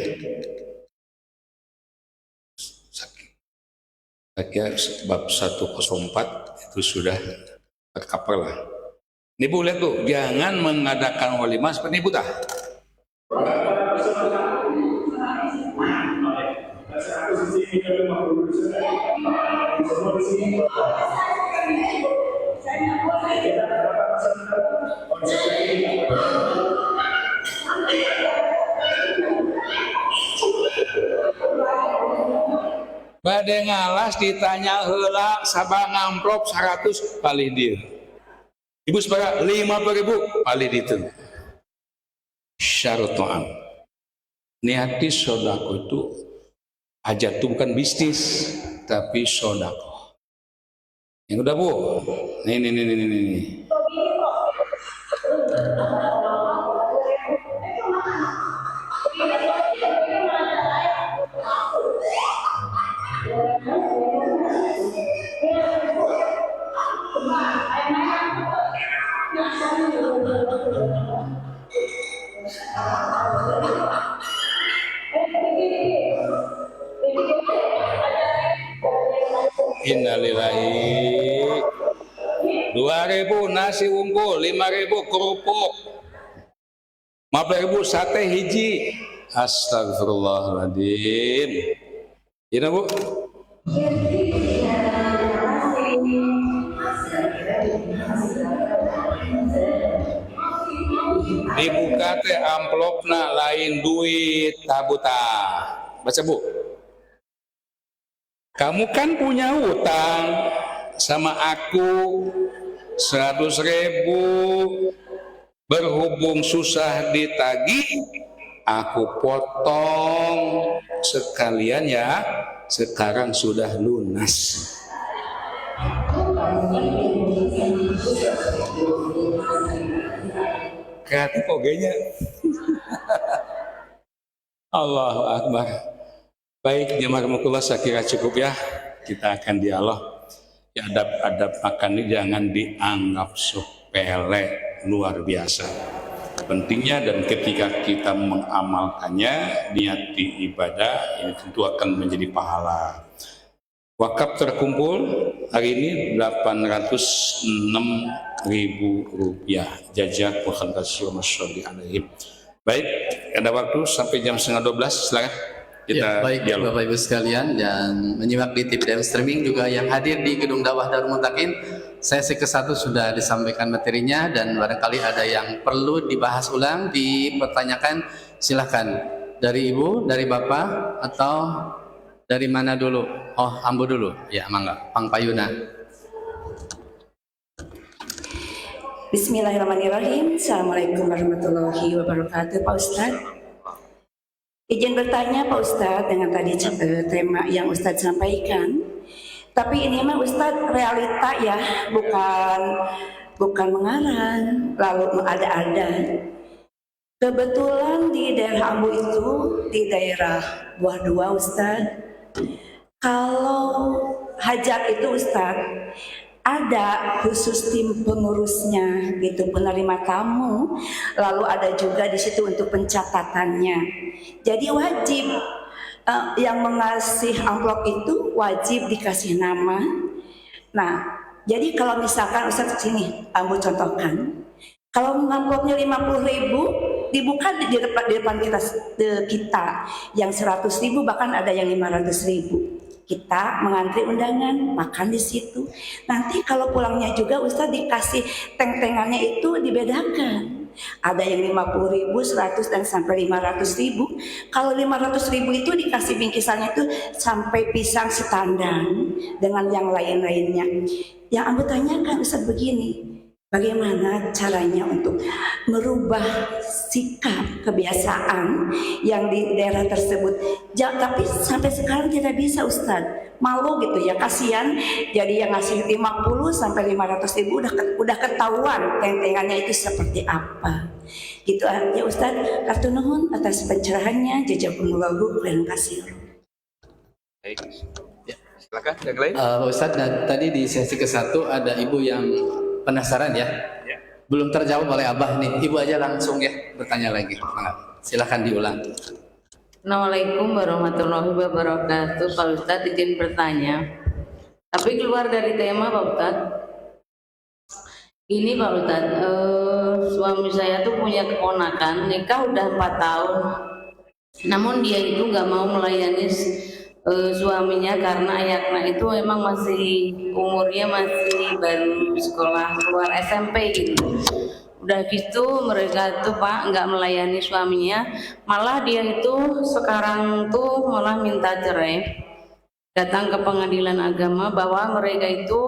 Saya bab 104 itu sudah tercover lah. Ini Bu lihat Bu, jangan mengadakan walimah seperti ini Bu tah. Bade ngalas ditanya heula sabang amplop 100 paling dia. Ibu sebagai 50.000 paling itu. Syarat to'am. Niati sodako itu hajat itu bukan bisnis tapi sodako. Yang udah Bu. Nih. Innalillahi. 2.000 nasi unggul, 5.000 kerupuk, 50.000 sate hiji. Astagfirullahaladzim. Ini Bu. dibuka teh amplopna lain duit tabuta. Baca Bu. Kamu kan punya hutang sama aku 100.000, berhubung susah ditagih, aku potong sekalian ya, sekarang sudah lunas. Kata pogenya. Allahu Akbar. Baik, jemaah rahmatullah, saya kira cukup ya. Kita akan dialog. Ya, adab-adab makan ini jangan dianggap sepele, luar biasa pentingnya, dan ketika kita mengamalkannya, niati ibadah, ini tentu akan menjadi pahala. Wakaf terkumpul hari ini 806.000 rupiah. Jazakumullahu khairan, masyaallah alaihim. Baik, ada waktu sampai jam 11:30, silakan. Kita baik dialog. Bapak Ibu sekalian yang menyimak di TV dan streaming, juga yang hadir di Gedung Dakwah Darul Muttaqin. Sesi ke-1 sudah disampaikan materinya, dan barangkali ada yang perlu dibahas ulang, dipertanyakan, silahkan. Dari Ibu, dari Bapak, atau dari mana dulu? Oh, Ambo dulu. Ya, mangga. Pang Payuna. Bismillahirrahmanirrahim. Assalamualaikum warahmatullahi wabarakatuh, Pak Ustadz. Izin bertanya Pak Ustadz, dengan tadi tema yang Ustadz sampaikan. Tapi ini mah Ustadz realita ya, bukan mengarang, lalu mengada-ada. Kebetulan di daerah Ambu itu, di daerah Buah Dua Ustadz, kalau hajat itu Ustadz, ada khusus tim pengurusnya gitu, penerima tamu, lalu ada juga di situ untuk pencatatannya. Jadi wajib yang mengasih amplop itu wajib dikasih nama. Nah, jadi kalau misalkan Ustaz sini, Ambo contohkan, kalau amplopnya 50.000 dibuka di depan kita yang 100.000, bahkan ada yang 500.000. Kita mengantri undangan, makan di situ. Nanti kalau pulangnya juga Ustaz dikasih teng-tengannya itu dibedakan. Ada yang 50.000, 100, dan sampai 500.000. Kalau 500.000 itu dikasih bingkisannya itu sampai pisang setandang dengan yang lain-lainnya. Yang aku tanyakan Ustaz begini, bagaimana caranya untuk merubah sikap kebiasaan yang di daerah tersebut? Tapi sampai sekarang tidak bisa Ustadz, malu gitu ya, kasihan. Jadi yang ngasih 50 sampai 500.000 udah ketahuan tentengannya itu seperti apa. Gitu aja Ustadz. Kartu nuhun atas pencerahannya. Jazakumullahu khairan katsira. Baik. Ya, silakan yang lain. Pak Ustadz, tadi di sesi ke-1 ada Ibu yang penasaran ya. Belum terjawab oleh Abah nih. Ibu aja langsung ya bertanya lagi. Silahkan diulang. Assalamualaikum warahmatullahi wabarakatuh. Pak Ustadz izin bertanya, tapi keluar dari tema Pak Ustadz. Ini Pak Ustadz, suami saya tuh punya keponakan, nikah udah 4 tahun. Namun dia itu nggak mau melayani suaminya karena ayahnya itu emang masih umurnya masih baru sekolah keluar SMP gitu. Udah gitu mereka tuh Pak nggak melayani suaminya, malah dia itu sekarang tuh malah minta cerai. Datang ke pengadilan agama bahwa mereka itu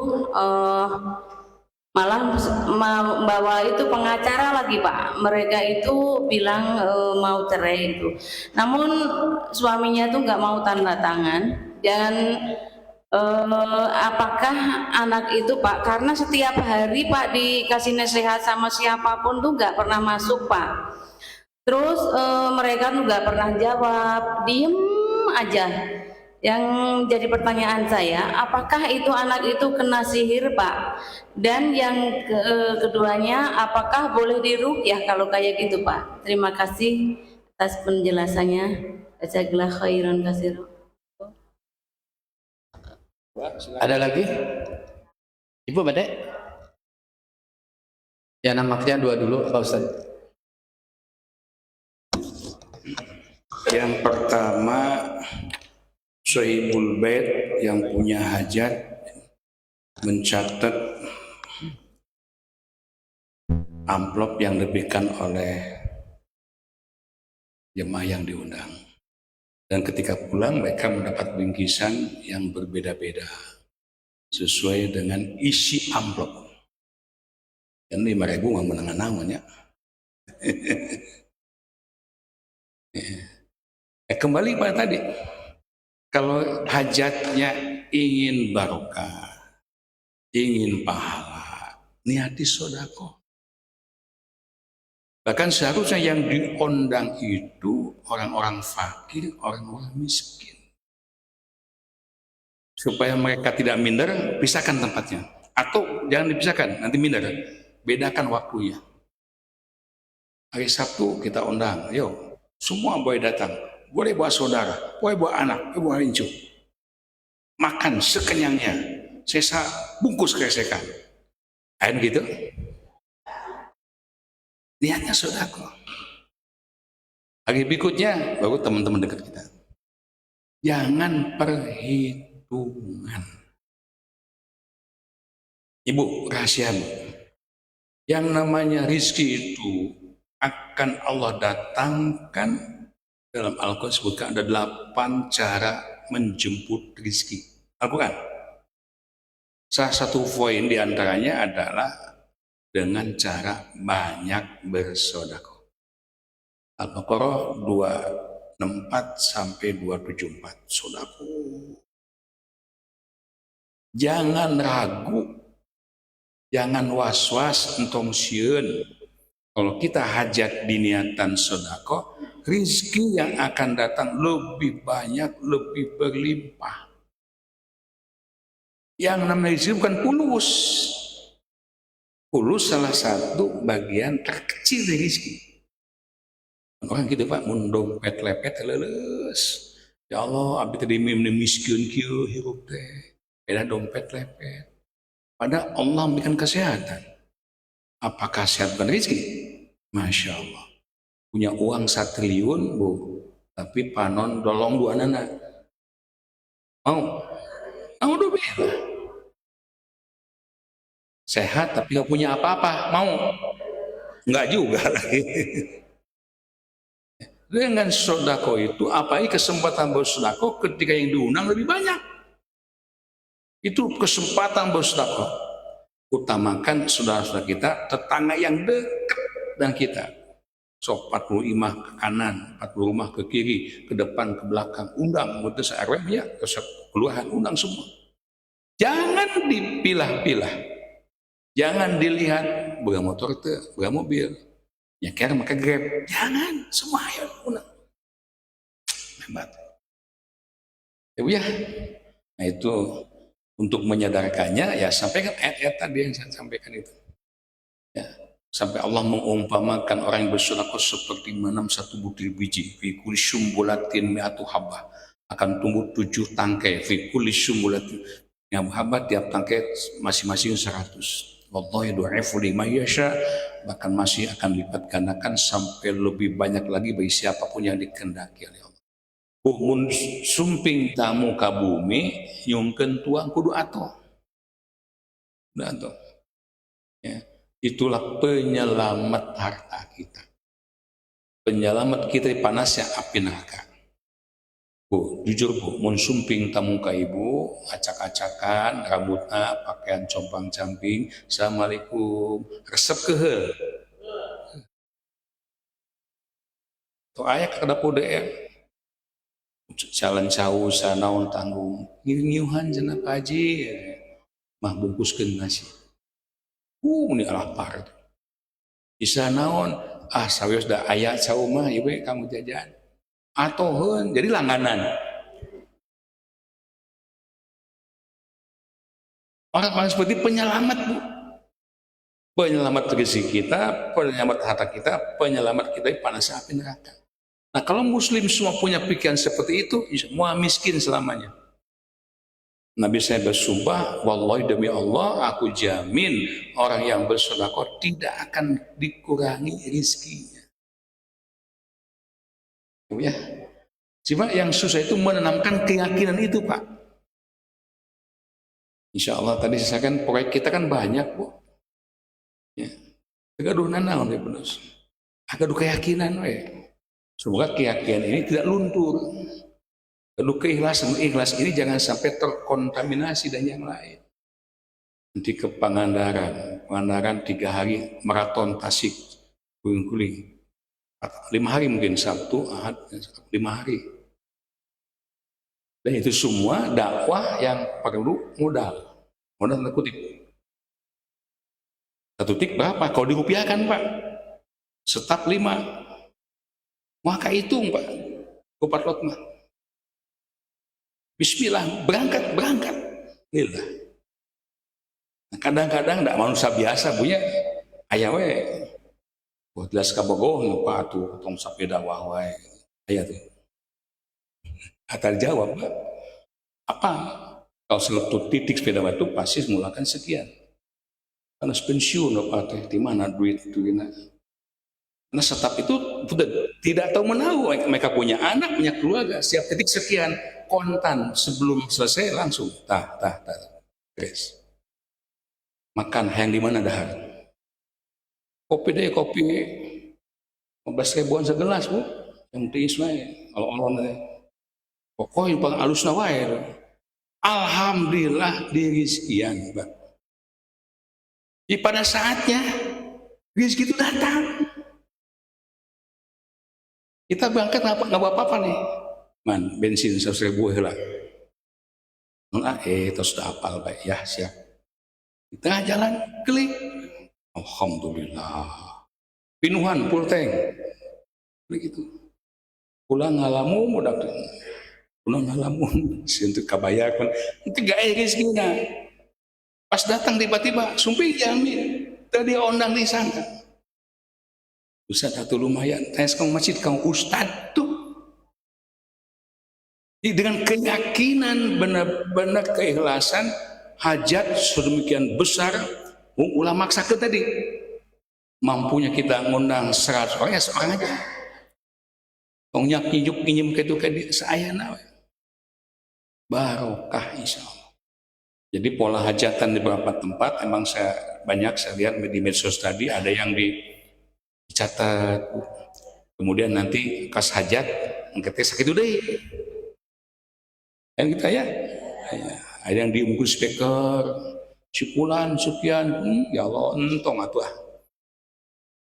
malah membawa itu pengacara lagi Pak. Mereka itu bilang mau cerai itu. Namun suaminya tuh nggak mau tanda tangan. Dan apakah anak itu Pak, karena setiap hari Pak dikasih nasihat sama siapapun tuh nggak pernah masuk Pak. Terus mereka tuh nggak pernah jawab, diem aja. Yang jadi pertanyaan saya, apakah itu anak itu kena sihir Pak? Dan yang keduanya, apakah boleh diruqyah kalau kayak gitu Pak? Terima kasih atas penjelasannya. Jazakallahu khairan katsiran. Ada lagi? Ibu Badek? Ya, nampaknya 2 dulu Pak Ustaz. Yang pertama, Sohibul Bait yang punya hajat mencatat amplop yang diberikan oleh jemaah yang diundang. Dan ketika pulang mereka mendapat bingkisan yang berbeda-beda sesuai dengan isi amplop. Dan 5.000 nggak menangan namanya. Kembali pada tadi, kalau hajatnya ingin barokah, ingin pahala, niati sodako. Bahkan seharusnya yang diundang itu orang-orang fakir, orang-orang miskin. Supaya mereka tidak minder, pisahkan tempatnya. Atau jangan dipisahkan, nanti minder. Bedakan waktunya. Hari Sabtu kita undang, yuk, semua boleh datang. Boleh bawa saudara, boleh bawa anak, boleh bawa rincu. Makan sekenyangnya. Sesa bungkus keresekan. Ayo gitu. Niatnya sodako. Hari berikutnya baru teman-teman dekat kita. Jangan perhitungan. Ibu, rahasia Bu. Yang namanya rizki itu akan Allah datangkan dalam Al-Quran disebutkan ada 8 cara menjemput rizki. Al-Quran. Salah satu poin diantaranya adalah dengan cara banyak bersedekah. Al-Baqarah 264 sampai 274. Sedekah. Jangan ragu, jangan was-was entong sieun. Kalau kita hajat di niatan sedekah, rizki yang akan datang lebih banyak, lebih berlimpah. Yang namanya rizki bukan pulus. Pulus salah satu bagian terkecil dari rizki. Orang gitu Pak, mun dompet lepet leles. Ya Allah, abdi tadi miskin kieu hirup teh. Beda dompet lepet. Padahal Allah memberikan kesehatan. Apakah sehat bukan rizki? Masya Allah. Punya uang 1 triliun Bu, tapi panon dolong 2 anak. Mau? Mau do bela. Sehat tapi gak punya apa-apa, mau? Enggak juga lagi. Dengan sodako itu, apalagi kesempatan bersodako ketika yang diundang lebih banyak. Itu kesempatan bersodako. Utamakan saudara-saudara kita, tetangga yang dekat dengan kita. So, 40 imah ke kanan, 40 rumah ke kiri, ke depan, ke belakang, undang, mutus RW ya, keluaran, undang semua. Jangan dipilah-pilah. Jangan dilihat boga motor teh, boga mobil. Ya kira maka Grab. Jangan, semua ayo undang. Hebat. Ya. Nah itu untuk menyadarkannya ya sampaikan ayat-ayat tadi yang saya sampaikan itu. Ya, sampai Allah mengumpamakan orang yang bersedekah seperti menanam 1 butir biji. Fi kulli syumbulatin mi'atu habbah. Akan tumbuh 7 tangkai. Fi kulli syumbulatin mi'atu habbah, tiap tangkai masing-masing 100. Wallahu yudha'ifu liman yasha, bahkan masih akan lipat gandakan sampai lebih banyak lagi bagi siapapun yang dikehendaki oleh Allah. Mun sumping tamu ka bumi nyungkeun tuang kudu ato. Ya, itulah penyelamat harta kita. Penyelamat kita di panasnya api neraka. Bu, jujur Bu, mun sumping tamu ka ibu, acak-acakan, rambutna, pakaian compang-camping, assalamualaikum, resep keheul. Tuh aya ka dapur DM. Jalan jauh sanaon tanggung, ngiuhan cenah Pak Haji. Mah bungkuskeun nasi. Ini lapar. Bisa naon? Ah, sawios da aya cau mah, ieu kamu jajan. Atoheun, jadi langganan. Orang-orang seperti penyelamat Bu. Penyelamat rezeki kita, penyelamat harta kita, penyelamat kita di panas api neraka. Nah kalau muslim semua punya pikiran seperti itu, semua miskin selamanya. Nabi saya bersumpah, wallahi demi Allah, aku jamin orang yang bersedekah tidak akan dikurangi rezekinya. Ya. Cuma yang susah itu menanamkan keyakinan itu Pak. Insya Allah tadi saya kan proyek kita kan banyak Bu. Ya. Agaduh nanaon ya bener. Agaduh keyakinan we. Semoga keyakinan ini tidak luntur. Lalu keikhlasan ini jangan sampai terkontaminasi dan yang lain. Nanti ke Pangandaran 3 hari maraton Tasik, guling-guling. 5 hari mungkin, Sabtu, Ahad, 5 hari. Dan itu semua dakwah yang perlu modal tanda kutip. 1 tik berapa? Kalau dirupiahkan Pak, setap 5. Maka hitung Pak, Kupat Lotma. Bismillah, berangkat. Lillah. Kadang-kadang tidak manusia biasa punya ayah we. Buat jelas kabogoh lupa tuh tong sepeda wae. Ayah tuh. Atar jawab Pak. Apa? Kalau seletu titik sepeda batu pasti mulakan sekian. Karena pensiun apa teh di mana duit itu ini. Karena setap itu tidak tahu menahu, mereka punya anak, punya keluarga, setiap titik sekian kontan sebelum selesai langsung guys. Makan yang di mana dahar? Kopi 15.000-an segelas Bu, yang tiis wae. Kalau olon teh. Pokoknya pang alus wae. Alhamdulillah dirizkian, Pak. Di pada saatnya rezeki itu datang. Kita berangkat nggak apa-apa nih. Man, bensin 100.000 lah. Terus sudah apal baik ya, siap. Di tengah jalan, klik. Alhamdulillah. Pinuhan, full tank. Begitu. Pulang ngalamu, mudah pulang ngalamu. Untuk kabayarkan. Itu gak rezekinya. Pas datang tiba-tiba, sumpih jamin. Tadi ondang disangka. Ustaz satu lumayan, tanya sekarang masjid kamu Ustaz tuh. Dengan keyakinan benar-benar keikhlasan, hajat sedemikian besar, ulama maksakan tadi. Mampunya kita ngundang 100 orang, ya seorang aja. Kau nyijuk nyinyum ke itu ke saya nawe. Barokah insya Allah. Jadi pola hajatan di beberapa tempat, emang saya lihat di medsos tadi, ada yang dicatat, kemudian nanti kas hajat ngekete sakit udah kan kita ya ada yang diungkus speaker cipulan sekian ya Allah entong atuh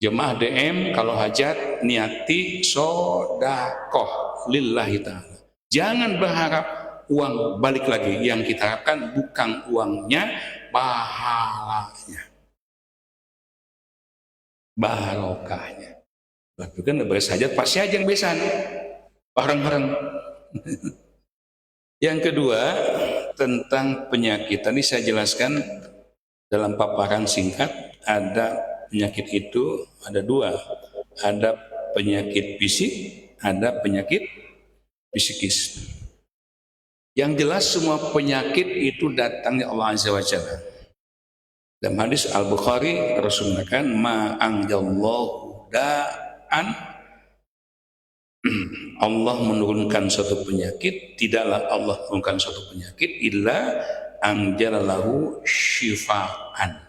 jemaah DM kalau hajat niati sodakoh lillahi ta'ala, jangan berharap uang balik lagi, yang kita harapkan bukan uangnya, pahalanya, barokahnya. Tapi kan beres hajat pasti aja yang besan bareng-bareng. Yang kedua tentang penyakit, tadi saya jelaskan dalam paparan singkat. Ada penyakit itu ada 2, ada penyakit fisik, ada penyakit psikis. Yang jelas semua penyakit itu datangnya Allah Azza wa Jalla. Dalam hadis Al-Bukhari Rasul mengatakan ma'anjallahu da'an, Allah menurunkan suatu penyakit, tidaklah Allah menurunkan suatu penyakit illa anjalalahu syifaan,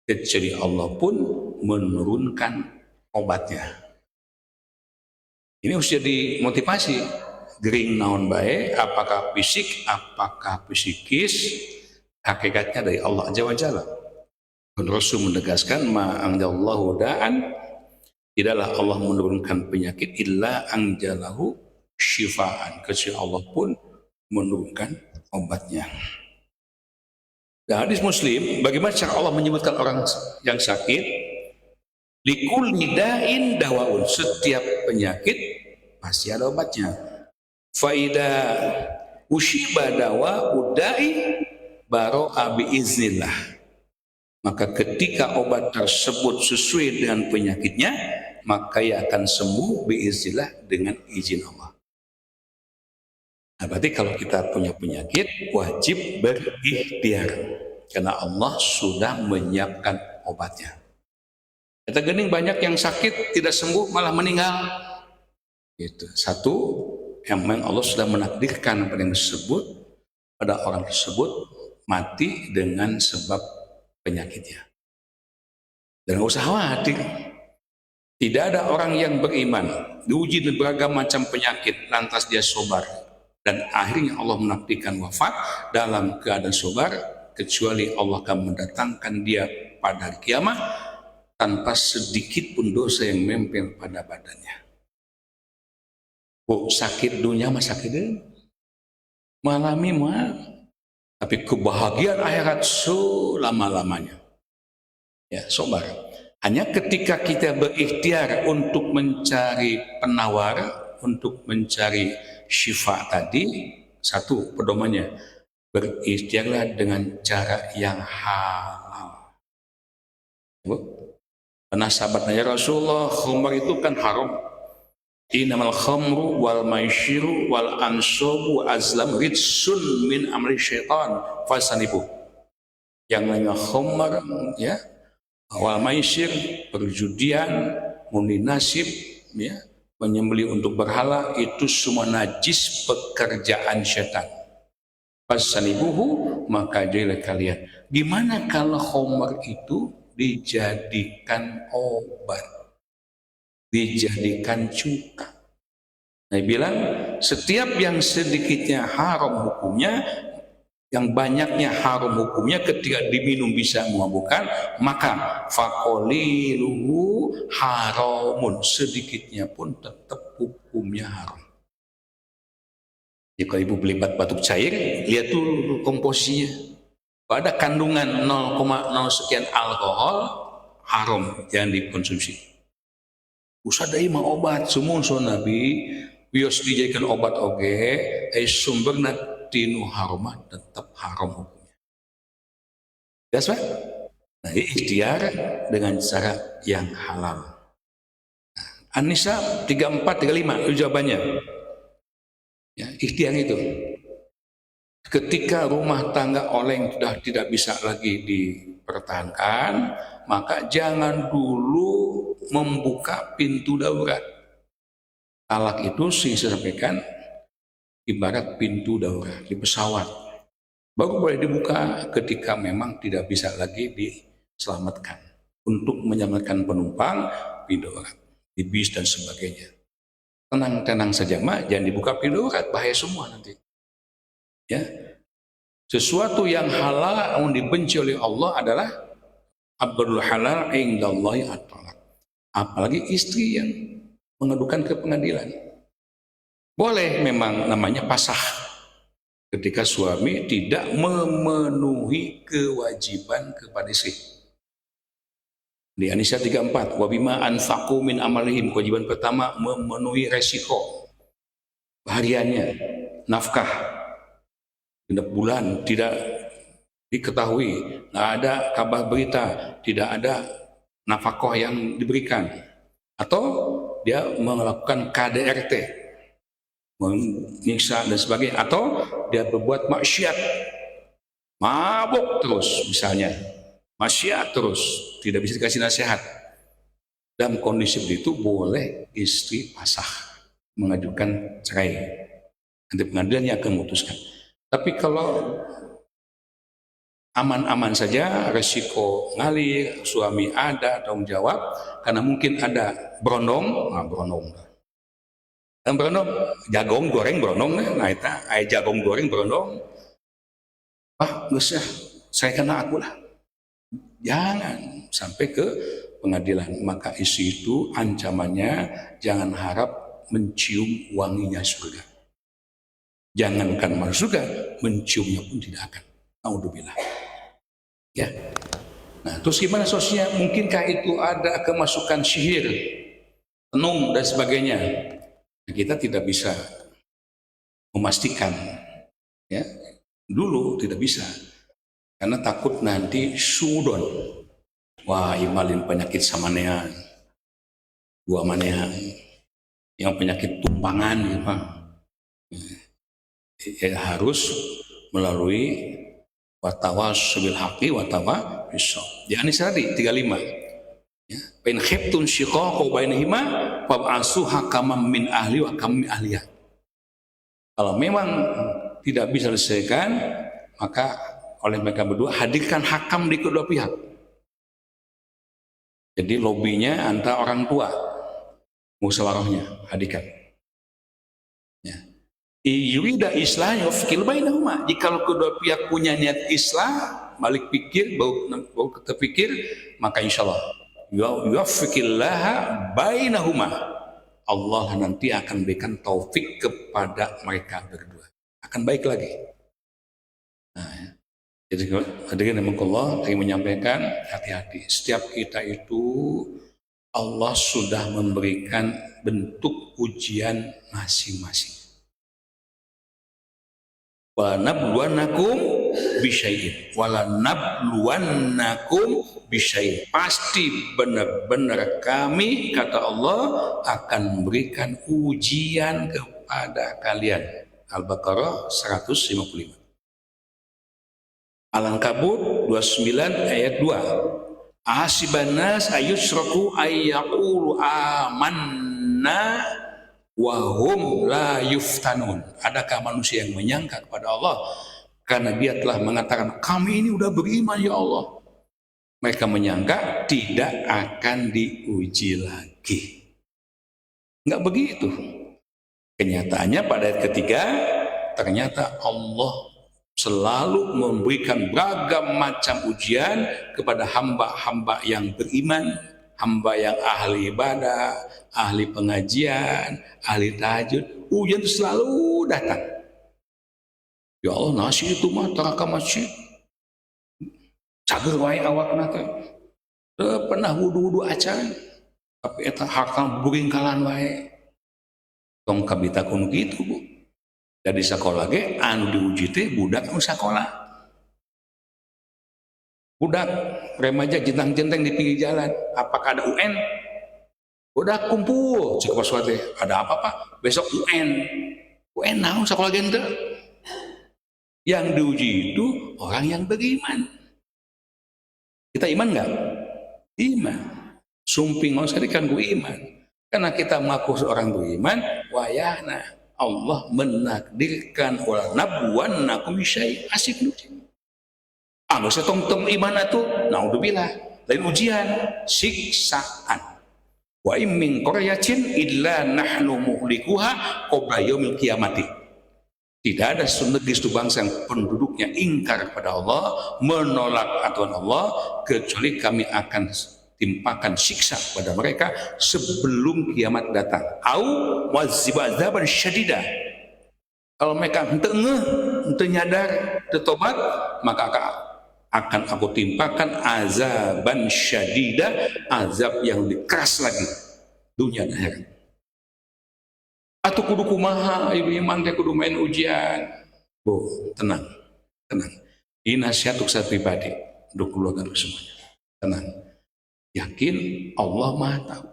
kecuali Allah pun menurunkan obatnya. Ini harus jadi motivasi. Gering naon bae, apakah fisik, apakah psikis, hakikatnya dari Allah Azza wa Jalla. Rasul menegaskan ma'anjallahu da'an, tidaklah Allah menurunkan penyakit illa anjalahu syifaan, kecuali Allah pun menurunkan obatnya. Dan hadis Muslim, bagaimana cara Allah menyebutkan orang yang sakit? Likulli da'in dawaun, setiap penyakit pasti ada obatnya. Faida usyiba dawa udai baro'a biiznillah, maka ketika obat tersebut sesuai dengan penyakitnya, maka ia akan sembuh biiznillah dengan izin Allah. Nah, berarti kalau kita punya penyakit wajib berikhtiar karena Allah sudah menyiapkan obatnya. Kita gening banyak yang sakit tidak sembuh malah meninggal. Itu satu yang memang Allah sudah menakdirkan pada yang tersebut, pada orang tersebut mati dengan sebab penyakitnya. Dan nggak usah khawatir. Tidak ada orang yang beriman diuji dengan beragam macam penyakit lantas dia sobar dan akhirnya Allah menakdirkan wafat dalam keadaan sobar, kecuali Allah akan mendatangkan dia pada hari kiamat tanpa sedikit pun dosa yang menempel pada badannya. Oh, sakit dunia mah sakit deh, malami mah, tapi kebahagiaan akhirat selama-lamanya. Ya, sobar. Hanya ketika kita berikhtiar untuk mencari penawar, untuk mencari syifa tadi, satu pedomannya, berikhtiarlah dengan cara yang halal. Karena sahabatnya Rasulullah, khamr itu kan haram. Innamal khamru wal maisyiru wal ansabu azlam ritsun min amri syaitan fasanibu. Yang namanya khamr, ya, wal maisir, perjudian, mundi nasib, ya, menyembelih untuk berhala, itu semua najis pekerjaan syaitan. Fasanibuhu, maka jadilah kalian. Gimana kalau khamr itu dijadikan obat, dijadikan cuka? Nah, bilang setiap yang sedikitnya haram hukumnya, yang banyaknya haram hukumnya, ketika diminum bisa memabukkan, maka faqaliluhu haramun, sedikitnya pun tetap hukumnya haram. Jadi kalau ibu beli batuk cair, lihat dulu komposisinya. Kalau ada kandungan 0,0 sekian alkohol, haram, jangan dikonsumsi. Usah dai mah obat, sumun so Nabi, bios dijadikan obat oge, sumberna tinu harumah tetap haram hukumnya. Jelas Pak? Nah, ikhtiar dengan cara yang halal. Nah, An-Nisa 34-35 itu jawabannya. Ya, ikhtiar itu. Ketika rumah tangga oleng sudah tidak bisa lagi dipertahankan, maka jangan dulu membuka pintu darurat. Talak itu saya sampaikan ibarat pintu darurat di pesawat, baru boleh dibuka ketika memang tidak bisa lagi diselamatkan untuk menyelamatkan penumpang pintu darurat di bis dan sebagainya. Tenang-tenang saja mak, jangan dibuka pintu darurat, bahaya semua nanti. Ya, sesuatu yang halal yang dibenci oleh Allah adalah abdul halal indallahi at-talaq. Apalagi istri yang mengadukan ke pengadilan. Boleh memang namanya pasah ketika suami tidak memenuhi kewajiban kepada istri. Di An-Nisa 34, wa bima anfaqu min amalihim, kewajiban pertama memenuhi resiko hariannya, nafkah genap bulan tidak diketahui, tidak ada kabar berita, tidak ada nafkah yang diberikan, atau dia melakukan KDRT, menyiksa dan sebagainya, atau dia berbuat maksiat, mabuk terus misalnya, maksiat terus, tidak bisa dikasih nasihat. Dalam kondisi begitu boleh istri pasah, mengajukan cerai. Nanti pengadilan yang akan memutuskan. Tapi kalau aman-aman saja, resiko ngalir, suami ada tanggung jawab, karena mungkin ada berondong, berondong. Dan berondong, jagung goreng berondong, nah itu ayah jagung goreng berondong. Nggak usah, saya kena aku lah. Jangan sampai ke pengadilan. Maka isi itu ancamannya jangan harap mencium wanginya surga. Jangankan masuk surga, menciumnya pun tidak akan. Naudzubillah. Ya. Nah, terus gimana sosial? Mungkinkah itu ada kemasukan sihir, tenung dan sebagainya? Kita tidak bisa memastikan, ya, dulu tidak bisa karena takut nanti sudon, wah imalin penyakit samanean, dua manean, yang penyakit tumpangan, ya, harus melalui watawas bil haqi watawa bisawab. Di An-Nisa 35. Ya, in khiftum shiqaqa bainahuma fab'asu hakaman min ahli wa hakaman min ahliya. Kalau memang tidak bisa diselesaikan, maka oleh mereka berdua hadirkan hakam di kedua pihak. Jadi lobbynya antara orang tua. musyawarahnya, hadikan. Ya. Yurida islah yufikil bainahuma. Jika kedua pihak punya niat islah, balik pikir, bau terpikir, maka insya Allah yufikillah bainahuma. Allah nanti akan berikan taufik kepada mereka berdua. Akan baik lagi. Nah, ya. Jadi hadirin rahimakumullah, saya menyampaikan hati-hati. Setiap kita itu Allah sudah memberikan bentuk ujian masing-masing. Walanabluwannakum bisyai'in. Walanabluwannakum bisyai'in. Pasti benar-benar kami, kata Allah, akan memberikan ujian kepada kalian. Al-Baqarah 155. Al-Ankabut 29 ayat 2. Ahasibannas ayyusraku ayyaqulu amanna wa hum la yuftanun. Adakah manusia yang menyangka kepada Allah karena dia telah mengatakan kami ini udah beriman ya Allah, mereka menyangka tidak akan diuji lagi. Enggak begitu. Kenyataannya pada ayat ketiga ternyata Allah selalu memberikan beragam macam ujian kepada hamba-hamba yang beriman, hamba yang ahli ibadah, ahli pengajian, ahli tahajud. Ujian itu selalu datang. Ya Allah, nasi itu mah taraka masjid. Cager wae awakna teh. Teu pernah wudu-wudu acan. Tapi eta hakang buringkalan wae. Tong kabitakun gitu, Bu. Jadi sekolah ge anu diuji teh budak anu sekolah. Budak remaja jentang-jenteng di pinggir jalan. Apakah ada UN? Budak kumpul. Cek pas teh ada apa Pak? Besok UN. UN naon sekolah gen teh? Yang diuji itu orang yang beriman. Kita iman nggak? Iman. Sumping sekali kan gue iman. Karena kita mengaku seorang beriman, wayahna. Allah menakdirkan wala nabluwannakum bisyai'. Asik ujian. Anu setong-tong iman atuh naudzubillah lain ujian, siksaan. Wa in min qaryatin illa nahnu muhlikuha qabla yaumil qiyamati. Tidak ada negeri satu bangsa yang penduduknya ingkar kepada Allah, menolak aturan Allah, kecuali kami akan timpakan siksa pada mereka sebelum kiamat datang. Au wazibazaban syadida. Kalau mereka henteu ngeh, henteu nyadar, henteu tobat, maka akan aku timpakan azaban syadida, azab yang lebih keras lagi dunia dan akhirat. Atau kudu kumaha ibu iman teh kudu main ujian. Bu, tenang. Tenang. Ini nasihat untuk saya pribadi, untuk keluarga semuanya. Tenang. Yakin Allah Maha tahu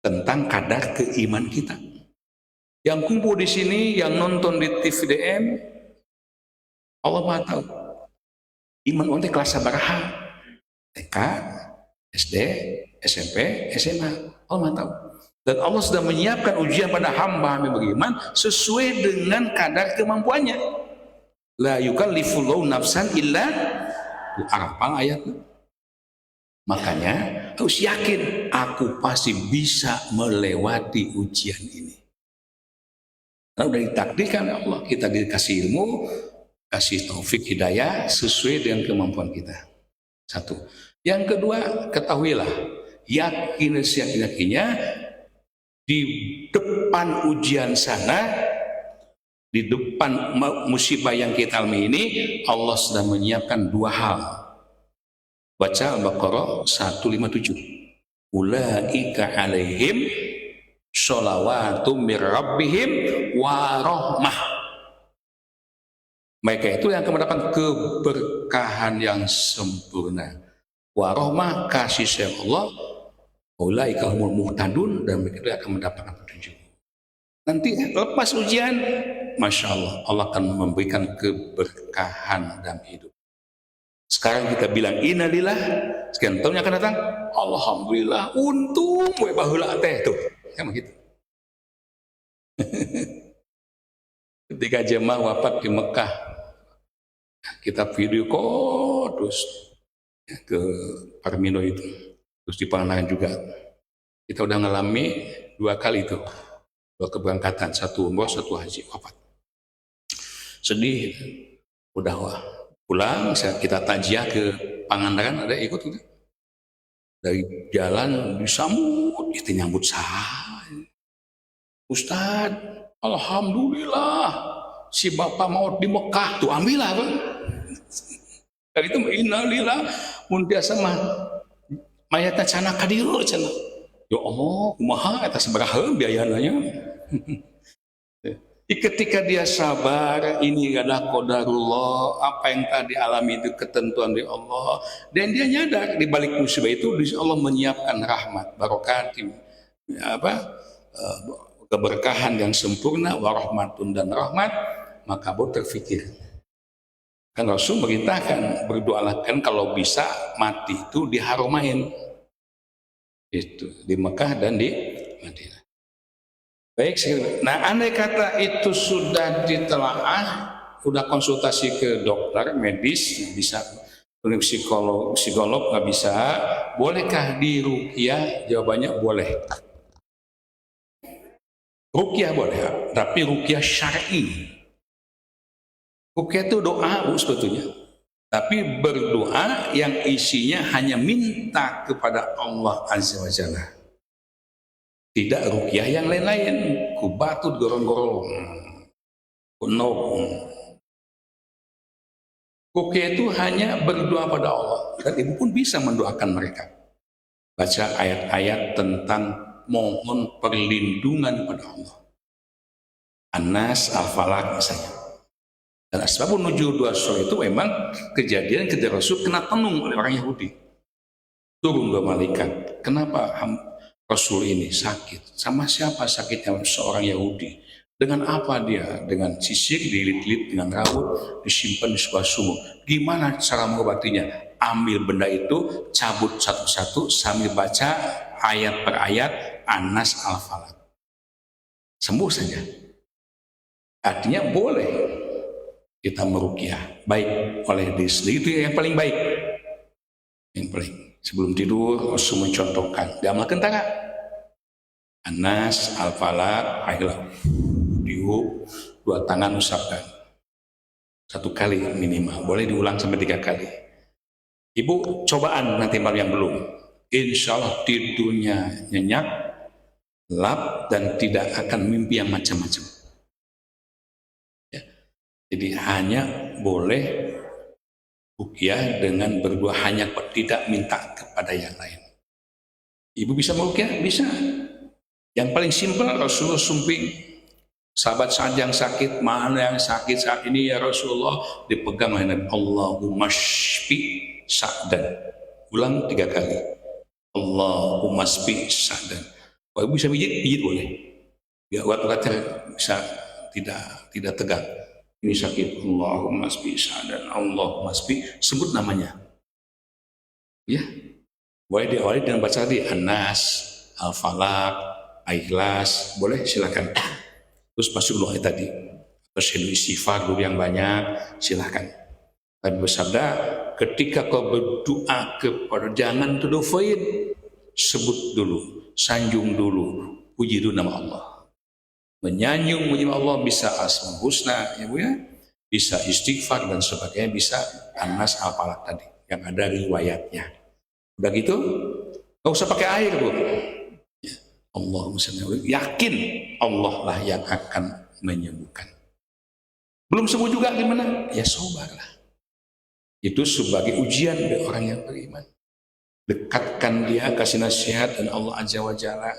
tentang kadar keiman kita. Yang kumpul di sini, yang nonton di TVDM, Allah Maha tahu. Iman orang kelas sabaraha? TK, SD, SMP, SMA. Allah Maha tahu. Dan Allah sudah menyiapkan ujian pada hamba yang beriman sesuai dengan kadar kemampuannya. La yukallifullahu nafsan illa apa ayatnya. Makanya harus yakin aku pasti bisa melewati ujian ini. Karena sudah ditakdirkan oleh Allah, kita dikasih ilmu, kasih taufik hidayah sesuai dengan kemampuan kita. Satu. Yang kedua, ketahuilah, yakin seyakin-yakinnya di depan ujian sana, di depan musibah yang kita alami ini, Allah sudah menyiapkan dua hal. Baca Al-Baqarah 157. Ulaika alaihim sholawatu mir rabbihim wa rahmah. Mereka itu yang akan mendapat keberkahan yang sempurna. Wa rahmah, kasih sayang Allah. Ulaika humul muhtadun, dan mereka itu akan mendapatkan petunjuk. Nanti lepas ujian, Masya Allah, Allah akan memberikan keberkahan dalam hidup. Sekarang kita bilang innalillah, sekian tahun yang akan datang, alhamdulillah, untung we baheula teh tuh. Kan begitu. Ketika jemaah wafat di Mekah, kita video call terus ke Parmindo itu, terus dipanggil juga. Kita udah ngalami 2 kali itu, 2 keberangkatan, 1 umroh, 1 haji, wafat. Sedih, udah pulang, kita takziah ke Pangandaran, ada ikut gitu. Dari jalan disambut, itu nyambut saya. Ustad, alhamdulillah, si bapak maut di Mekah tuh ambillah bang. Dari itu innalillah, mun biasa mah mayatnya cana kadieu cana. Ya Allah, kumaha eta sabaraha biayanya. Ketika dia sabar, ini adalah qadarullah, apa yang tadi alami itu ketentuan dari Allah, dan dia nyadar di balik musibah itu Allah menyiapkan rahmat, barokat, keberkahan yang sempurna, warahmatun dan rahmat, maka baru terfikir. Kan Rasul merintahkan, berdoalah kan kalau bisa mati itu di Haramain, itu di Mekah dan di Madinah. Baik, nah andai kata itu sudah ditelaah, sudah konsultasi ke dokter medis, bisa psikolog nggak bisa, bolehkah diruqyah? Jawabannya boleh. Ruqyah boleh, tapi ruqyah syar'i. Ruqyah itu doa sebetulnya, tapi berdoa yang isinya hanya minta kepada Allah Azza wa Jalla. Tidak ruqyah yang lain-lain, kubatut gorong-gorong, kunob. Ruqyah itu hanya berdoa pada Allah, dan ibu pun bisa mendoakan mereka. Baca ayat-ayat tentang mohon perlindungan pada Allah. An-Nas, Al-Falaq misalnya. Dan asbabun nuzul 2 surah itu memang kejadian ketika Rasul kena tenung oleh orang Yahudi. Turun 2 malaikat. Kenapa Rasul ini sakit? Sama siapa sakitnya? Seorang Yahudi. Dengan apa dia? Dengan sisir dililit-lilit dengan rambut, disimpan di sebuah sumur. Gimana cara mengobatinya? Ambil benda itu, cabut satu-satu sambil baca ayat per ayat An-Nas, Al-Falaq. Sembuh saja. Artinya boleh kita meruqyah baik oleh diri sendiri, itu yang paling baik. Yang paling sebelum tidur Rasul mencontohkan, diamalkan tak? An-Nas, Al-Falaq, akhirnya diup, 2 tangan usapkan 1 kali minimal, boleh diulang sampai 3 kali. Ibu cobaan nanti malam yang belum, insya Allah tidurnya nyenyak, lap, dan tidak akan mimpi yang macam-macam. Ya. Jadi hanya boleh ruqyah dengan berdoa, hanya tidak minta kepada yang lain. Ibu bisa meruqyah? Bisa. Yang paling simpel, Rasulullah sumping sahabat saat yang sakit, mana yang sakit saat ini ya Rasulullah, dipegang oleh Nabi, Allahumma shfi Sa'dan. Ulang 3 kali. Allahumma shfi Sa'dan. Kalau ibu bisa pijit boleh. Biar waktu bisa tidak tegang. Ini sakit, Allahumma shfi Sa'dan, Allahumma shfi, sebut namanya. Ya. Boleh diawali dengan baca tadi An-Nas, Al-Falaq, Ikhlas, boleh silakan. Terus masuk doa tadi. Terus istighfar dulu yang banyak, silakan. Tapi bersabda, ketika kau berdoa kepada, jangan tudufain, sebut dulu, sanjung dulu, puji dulu nama Allah. Menyanjung puji Allah bisa Asmaul Husna, ya Bu ya, bisa istighfar dan sebagainya, bisa An-Nas, Al-Falaq tadi yang ada riwayatnya. Udah gitu, nggak usah pakai air Bu. Allahumma shalli, yakin Allah lah yang akan menyembuhkan. Belum sembuh juga gimana? Ya sabarlah. Itu sebagai ujian bagi orang yang beriman. Dekatkan dia, kasih nasihat dan Allah Azza wa Jalla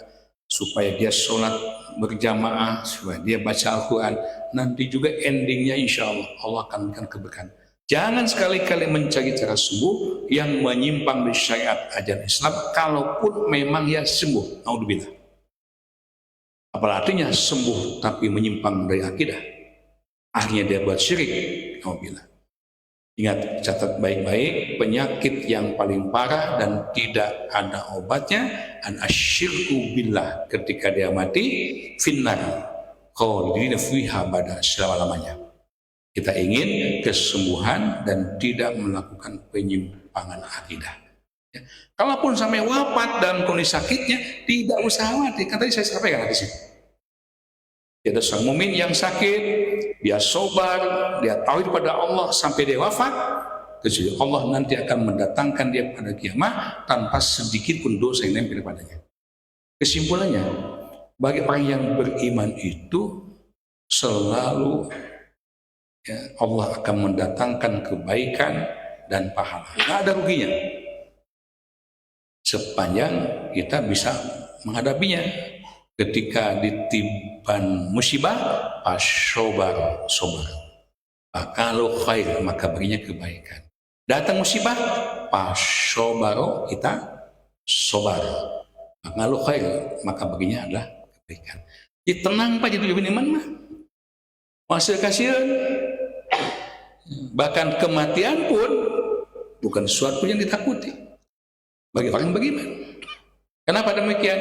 supaya dia sholat berjamaah, supaya dia baca Al-Quran. Nanti juga endingnya insya Allah akan memberikan keberkahan. Jangan sekali-kali mencari cara sembuh yang menyimpang dari syariat ajaran Islam, kalaupun memang ya sembuh. Naudzubillah. Apa artinya sembuh tapi menyimpang dari akidah? Akhirnya dia buat syirik. Naudzubillah. Ingat, catat baik-baik, penyakit yang paling parah dan tidak ada obatnya, an-asyirku billah, ketika dia mati finnar khalidina fiha abada, selama-lamanya. Kita ingin kesembuhan dan tidak melakukan penyimpangan akidah. Ya. Kalaupun sampai wafat dalam kondisi sakitnya, tidak usah khawatir. Kan tadi saya sampaikan di sini. Ada seorang mukmin yang sakit, dia sobar, dia tahu kepada Allah sampai dia wafat, kecuali Allah nanti akan mendatangkan dia pada kiamat tanpa sedikit pun dosa yang nempel padanya. Kesimpulannya, bagi orang yang beriman itu selalu ya, Allah akan mendatangkan kebaikan dan pahala. Nggak ada ruginya. Sepanjang kita bisa menghadapinya. Ketika ditiban musibah, sobar. Kalau khair, maka berinya kebaikan. Datang musibah, sobaro, kita sobar. Kalau khair, maka berinya adalah kebaikan. Jadi tenang Pak, jadi lebih iman mah. Masa kasihan. Bahkan kematian pun bukan sesuatu yang ditakuti bagi orang beriman. Kenapa demikian?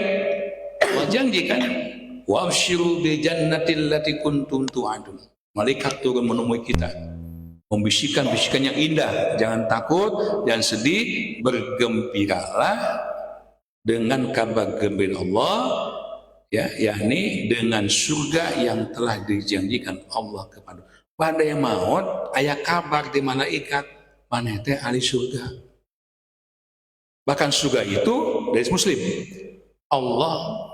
Allah janjikan wa absyiru bi jannatil lati kuntum tu'adun. Malaikat turun menemui kita, membisikkan bisikan yang indah, jangan takut, jangan sedih, bergembiralah dengan kabar gembira Allah, ya, yakni dengan surga yang telah dijanjikan Allah kepada. Pada yang maut, ayah kabar di malaikat, mana teh ahli surga. Bahkan surga itu dari Muslim, Allah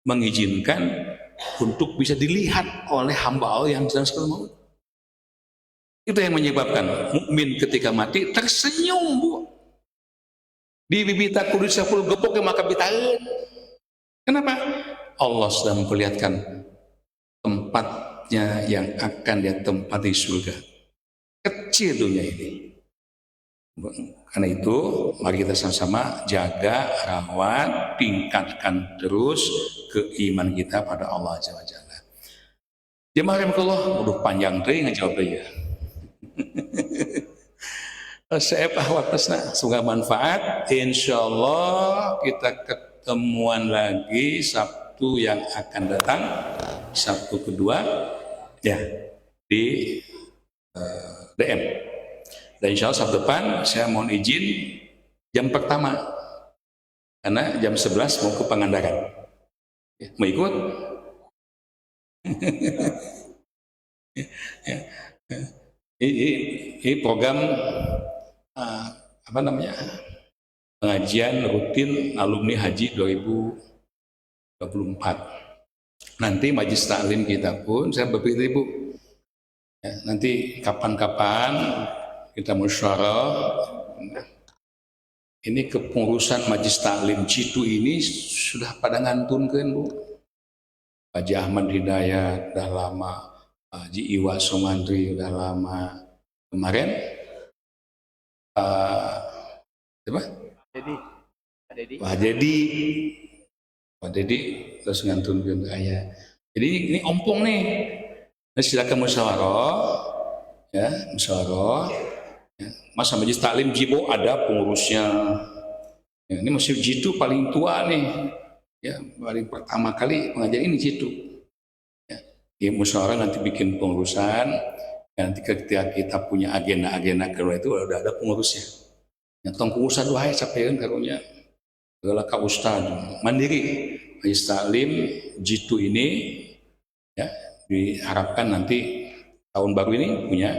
mengizinkan untuk bisa dilihat oleh hamba Allah yang sedang sebelum maut. Itu yang menyebabkan mukmin ketika mati tersenyum, Bu. Di bibita kudu sapul gepok maka bitaeun. Kenapa? Allah sedang memperlihatkan tempatnya yang akan dia tempati surga. Kecil dunia ini. Karena itu, mari kita sama-sama jaga, rawat, tingkatkan terus keimanan kita pada Allah Azza wa Jalla. Jemaah rahimakumullah, udah panjang deh ngejawab ya. Saya pahwatasna, semoga manfaat. Insyaallah kita ketemuan lagi Sabtu yang akan datang, Sabtu kedua, ya di DM. Dan insya Allah Sabtu depan saya mohon izin jam pertama karena jam 11 mau ke Pangandaran. Ya, mau ikut? Ya. Ini program apa namanya, pengajian rutin alumni haji 2024. Nanti majelis taklim kita pun saya berpikir Bu, ya, nanti kapan-kapan kita musyawarah. Ini kepengurusan Majelis Taklim Citu ini sudah pada ngantunkeun Bu. Haji Ahmad Hidayat udah lama, Haji Iwa Somandri udah lama. Kemarin siapa? Pak Dedi terus ngantunkeun aya. Jadi ini ompong nih. Nah, silakan musyawarah, ya musyawarah. Ya, masa Majelis Taklim Jibo ada pengurusnya. Ya, ini masih Jitu paling tua nih. Ya, paling pertama kali pengajian ini Jitu. Ya, di musyawarah nanti bikin pengurusan. Nanti ketika kita punya agenda-agenda kedua itu udah ada pengurusnya. Yang tong pengurusan doa capeun karunya. Segala ka ustaz mandiri. Majelis Taklim Jitu ini ya diharapkan nanti tahun baru ini punya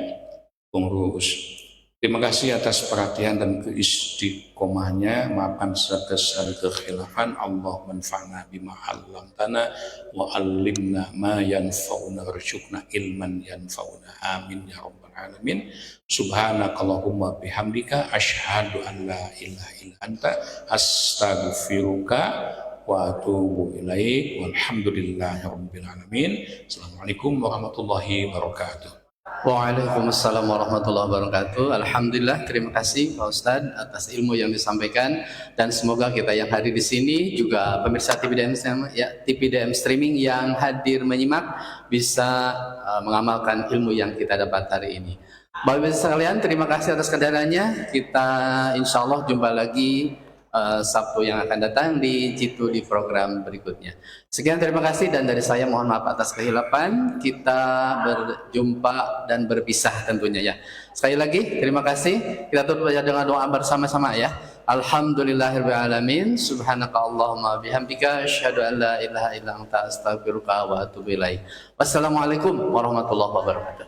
pengurus. Terima kasih atas perhatian dan keistiqomahnya. Maafkan segala kekhilafan. Allah manfa'na bima 'allamtana wa 'allimna ma yanfa'una warzuqna ilman yanfa'una. Amin ya rabbal alamin. Subhanakallahumma bihamdika asyhadu an la ilaha illa anta astaghfiruka wa atubu ilaik. Walhamdulillahirabbil alamin. Assalamualaikum warahmatullahi wabarakatuh. Waalaikumsalam warahmatullahi wabarakatuh. Alhamdulillah, terima kasih Pak Ustadz atas ilmu yang disampaikan, dan semoga kita yang hadir di sini juga pemirsa TPDM streaming yang hadir menyimak bisa mengamalkan ilmu yang kita dapat hari ini. Bapak Ibu sekalian, terima kasih atas kehadirannya. Kita insya Allah jumpa lagi Sabtu yang akan datang di Citu di program berikutnya. Sekian, terima kasih, dan dari saya mohon maaf atas kehilapan. Kita berjumpa dan berpisah tentunya ya. Sekali lagi terima kasih. Kita tutup dengan doa bersama-sama ya. Alhamdulillahirabbil alamin. Subhanaka Allahumma bihamdika asyhadu an la ilaha illa anta astaghfiruka wa atubu ilaik. Wassalamualaikum warahmatullahi wabarakatuh.